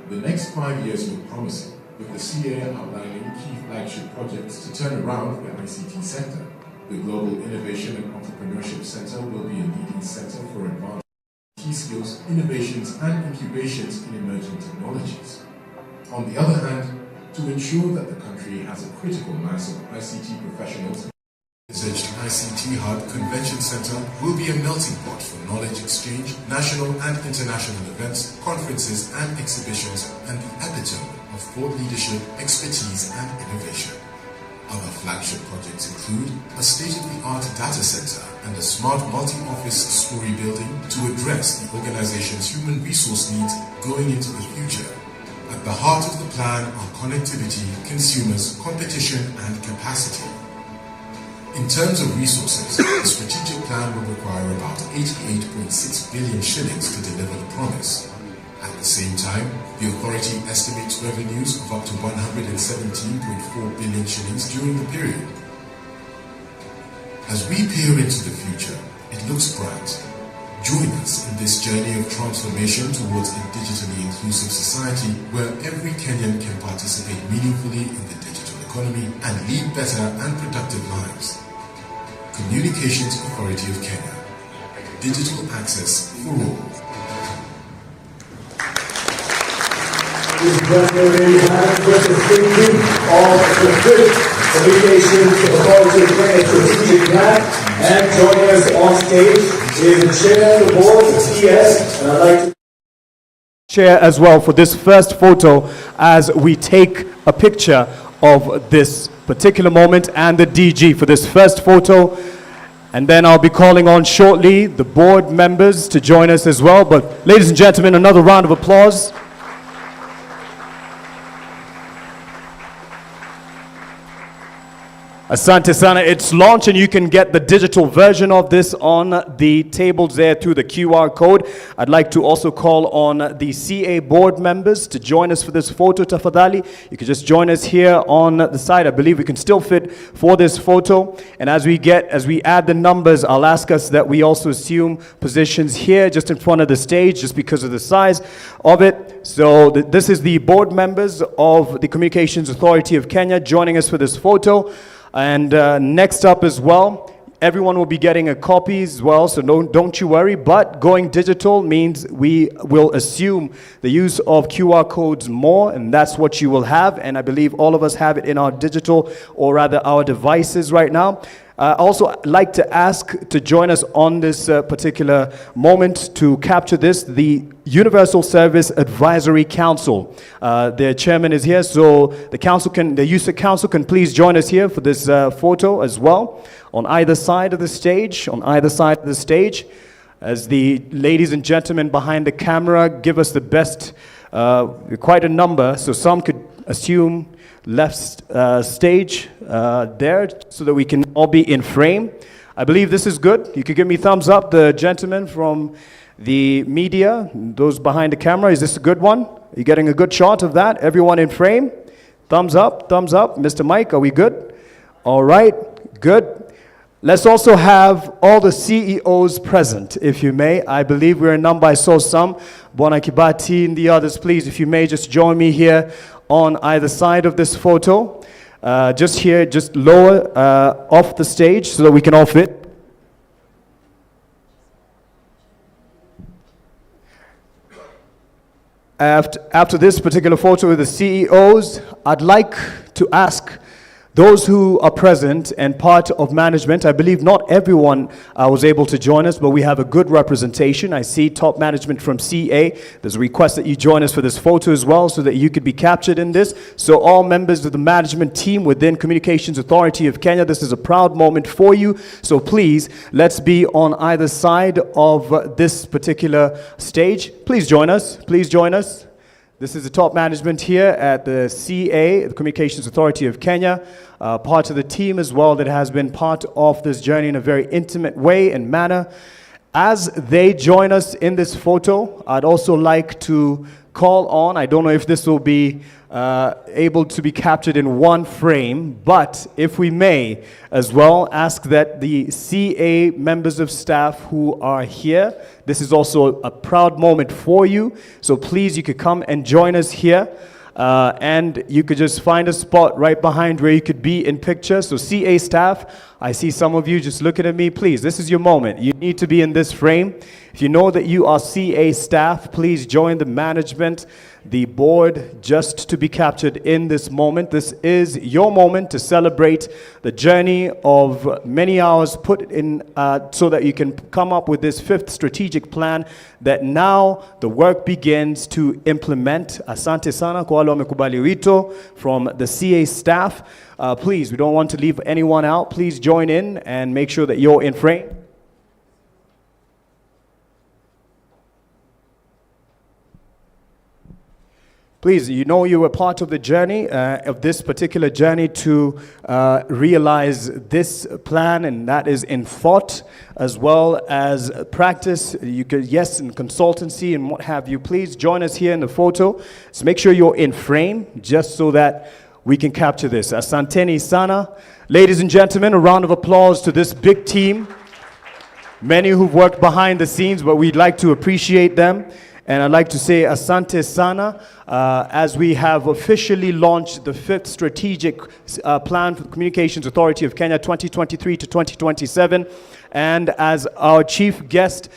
[SPEAKER 3] The next 5 years look promising, with the CA outlining key flagship projects to turn around the ICT sector. The Global Innovation and Entrepreneurship Center will be a leading center for advanced key skills, innovations, and incubations in emerging technologies. On the other hand, to ensure that the country has a critical mass of ICT professionals, the ICT Hub Convention Center will be a melting pot for knowledge exchange, national and international events, conferences and exhibitions, and the epitome of thought leadership, expertise, and innovation. Other flagship projects include a state-of-the-art data center and a smart multi-office story building to address the organization's human resource needs going into the future. At the heart of the plan are connectivity, consumers, competition, and capacity. In terms of resources, the strategic plan will require about 88.6 billion shillings to deliver the promise. At the same time, the authority estimates revenues of up to 117.4 billion shillings during the period. As we peer into the future, it looks bright. Join us in this journey of transformation towards a digitally inclusive society where every Kenyan can participate meaningfully in the digital economy and lead better and productive lives. Communications Authority of Kenya. Digital access for all.
[SPEAKER 11] This January has just a statement of the fifth Communications Authority of Kenya strategic plan, and joining us on stage is the chair of the board, TS, and I'd like to
[SPEAKER 2] Chair as well for this first photo as we take a picture of this particular moment, and the DG for this first photo. And then I'll be calling on shortly the board members to join us as well. But ladies and gentlemen, another round of applause. Asante Sana, it's launched and you can get the digital version of this on the tables there through the QR code. I'd like to also call on the CA board members to join us for this photo, tafadhali. You can just join us here on the side. I believe we can still fit for this photo. And as we add the numbers, I'll ask us that we also assume positions here just in front of the stage just because of the size of it. So this is the board members of the Communications Authority of Kenya joining us for this photo. And next up as well, everyone will be getting a copy as well, so don't you worry. But going digital means we will assume the use of QR codes more, and that's what you will have. And I believe all of us have it in our digital, or rather our devices right now. Also, I'd like to ask to join us on this particular moment to capture this, the Universal Service Advisory Council. Their chairman is here, so the USAC Council can please join us here for this photo as well. On either side of the stage, as the ladies and gentlemen behind the camera give us the best, quite a number, so some could assume left stage there so that we can all be in frame. I believe this is good. You could give me thumbs up, the gentlemen from the media, those behind the camera. Is this a good one? Are you getting a good shot of that? Everyone in frame? Thumbs up, thumbs up. Mr. Mike, are we good? All right, good. Let's also have all the CEOs present, if you may. I believe we're in number, I saw some. Bwana Kibati and the others, please, if you may, just join me here on either side of this photo. Just here, just lower off the stage so that we can all fit. After this particular photo with the CEOs, I'd like to ask those who are present and part of management. I believe not everyone was able to join us, but we have a good representation. I see top management from CA. There's a request that you join us for this photo as well so that you could be captured in this. So all members of the management team within Communications Authority of Kenya, this is a proud moment for you. So please, let's be on either side of this particular stage. Please join us. Please join us. This is the top management here at the CA, the Communications Authority of Kenya, part of the team as well that has been part of this journey in a very intimate way and manner. As they join us in this photo, I'd also like to call on, I don't know if this will be able to be captured in one frame, but if we may as well ask that the CA members of staff who are here, this is also a proud moment for you, so please you could come and join us here. And you could just find a spot right behind where you could be in picture. So CA staff, I see some of you just looking at me. Please, this is your moment. You need to be in this frame. If you know that you are CA staff, please join the management, the board, just to be captured in this moment. This is your moment to celebrate the journey of many hours put in so that you can come up with this fifth strategic plan that now the work begins to implement. Asante sana kwa wale wamekubali wito from the CA staff. Please, we don't want to leave anyone out. Please join in and make sure that you're in frame. Please, you know you were part of the journey, of this particular journey to realize this plan, and that is in thought as well as practice. You could, yes, in consultancy and what have you. Please join us here in the photo. So make sure you're in frame just so that we can capture this. Asanteni sana. Ladies and gentlemen, a round of applause to this big team. Many who've worked behind the scenes, but we'd like to appreciate them. And I'd like to say Asante Sana, as we have officially launched the 5th Strategic Plan for the Communications Authority of Kenya 2023 to 2027. And as our chief guest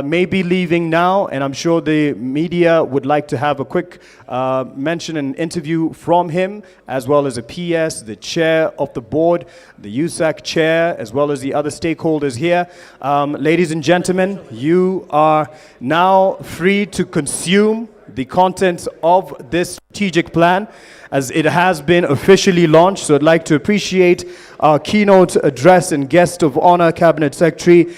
[SPEAKER 2] may be leaving now, and I'm sure the media would like to have a quick mention and interview from him, as well as a PS, the chair of the board, the USAC chair, as well as the other stakeholders here. Ladies and gentlemen, you are now free to consume the contents of this strategic plan as it has been officially launched. So I'd like to appreciate our keynote address and guest of honor, Cabinet Secretary,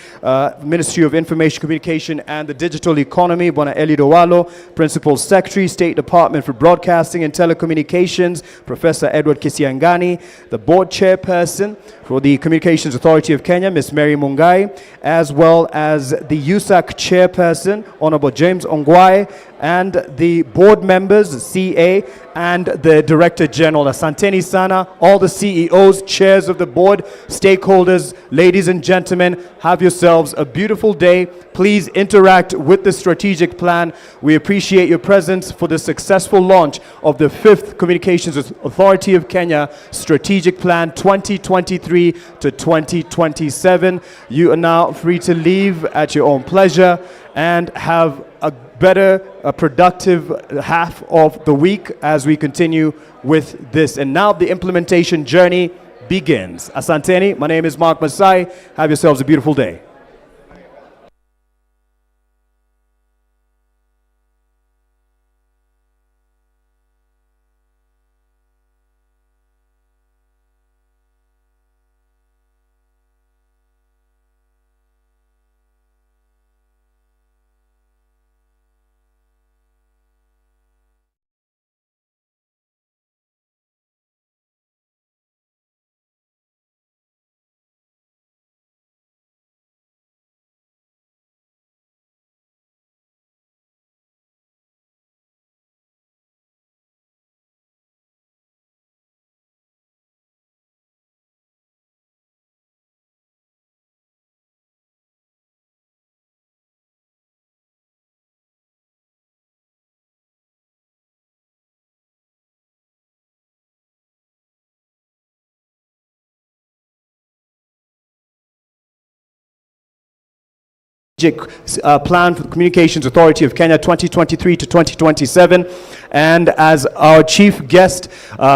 [SPEAKER 2] Ministry of Information Communication and the Digital Economy, Bwana Eliud Owalo, Principal Secretary, State Department for Broadcasting and Telecommunications, Professor Edward Kisiangani, the board chairperson for the Communications Authority of Kenya, Ms. Mary Mungai, as well as the USAC chairperson, Honorable James Ongwae, and the board members, the CA, and the Director General. Asanteni sana, all the CEOs, chairs of the board, stakeholders, ladies and gentlemen, have yourselves a beautiful day. Please interact with the strategic plan. We appreciate your presence for the successful launch of the 5th Communications Authority of Kenya Strategic Plan 2023 to 2027. You are now free to leave at your own pleasure and have a better, productive half of the week as we continue with this. And now the implementation journey begins. Asanteni, my name is Mark Masai. Have yourselves a beautiful day. Plan for the Communications Authority of Kenya 2023 to 2027. And as our chief guest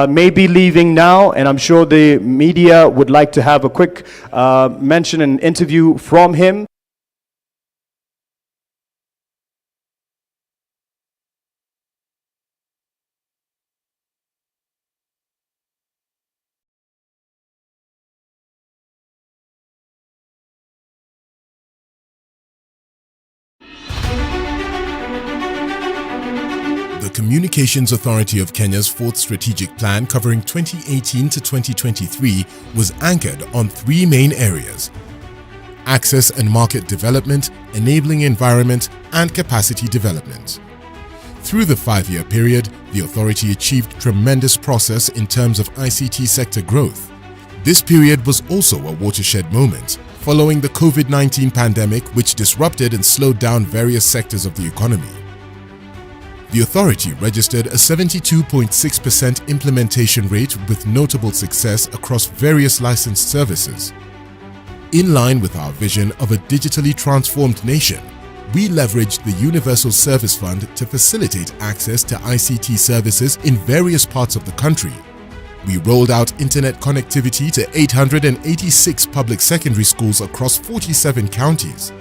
[SPEAKER 2] may be leaving now, and I'm sure the media would like to have a quick mention and interview from him.
[SPEAKER 3] The Communications Authority of Kenya's 4th Strategic Plan covering 2018 to 2023 was anchored on 3 main areas: access and market development, enabling environment, and capacity development. Through the 5-year period, the authority achieved tremendous progress in terms of ICT sector growth. This period was also a watershed moment, following the COVID-19 pandemic, which disrupted and slowed down various sectors of the economy. The authority registered a 72.6% implementation rate with notable success across various licensed services. In line with our vision of a digitally transformed nation, we leveraged the Universal Service Fund to facilitate access to ICT services in various parts of the country. We rolled out internet connectivity to 886 public secondary schools across 47 counties.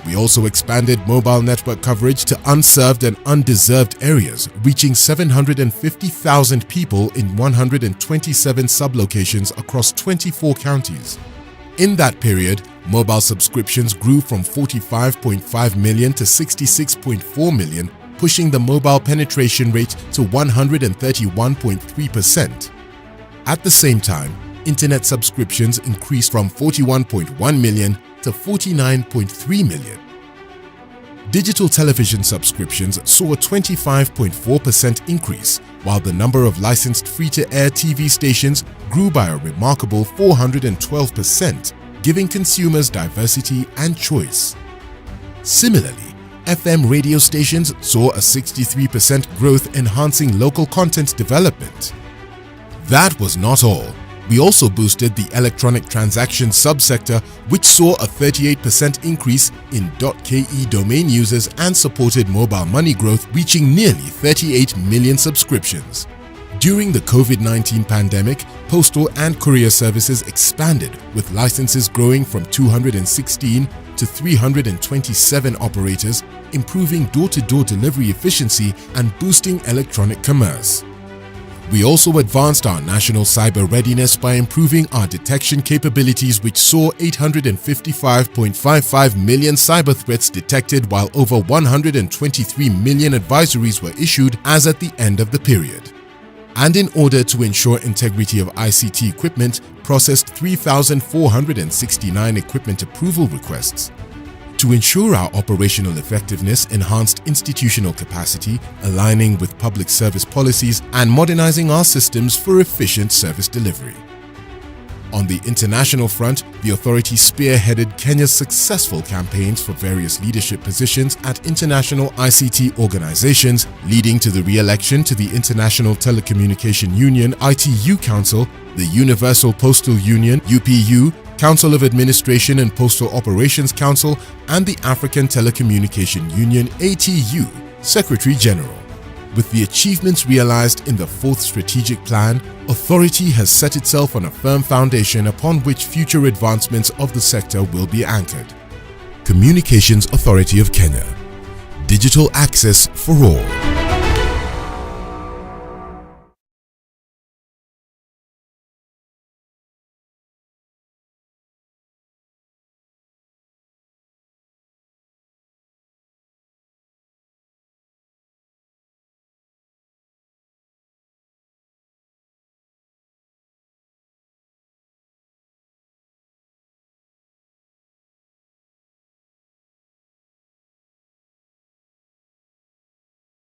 [SPEAKER 3] We also expanded mobile network coverage to unserved and undeserved areas, reaching 750,000 people in 127 sublocations across 24 counties. In that period, mobile subscriptions grew from 45.5 million to 66.4 million, pushing the mobile penetration rate to 131.3%. At the same time, internet subscriptions increased from 41.1 million to 49.3 million. Digital television subscriptions saw a 25.4% increase while the number of licensed free-to-air TV stations grew by a remarkable 412%, giving consumers diversity and choice. Similarly, FM radio stations saw a 63% growth, enhancing local content development. That was not all. We also boosted the electronic transactions subsector, which saw a 38% increase in .ke domain users and supported mobile money growth, reaching nearly 38 million subscriptions. During the COVID-19 pandemic, postal and courier services expanded, with licenses growing from 216 to 327 operators, improving door-to-door delivery efficiency and boosting electronic commerce. We also advanced our national cyber readiness by improving our detection capabilities, which saw 855.55 million cyber threats detected, while over 123 million advisories were issued as at the end of the period. And in order to ensure integrity of ICT equipment, processed 3,469 equipment approval requests. To ensure our operational effectiveness, enhanced institutional capacity, aligning with public service policies, and modernizing our systems for efficient service delivery. On the international front, the authority spearheaded Kenya's successful campaigns for various leadership positions at international ICT organizations, leading to the re-election to the International Telecommunication Union (ITU) Council, the Universal Postal Union (UPU), Council of Administration and Postal Operations Council, and the African Telecommunication Union (ATU) Secretary General. With the achievements realized in the 4th Strategic Plan, Authority has set itself on a firm foundation upon which future advancements of the sector will be anchored. Communications Authority of Kenya. Digital access for all.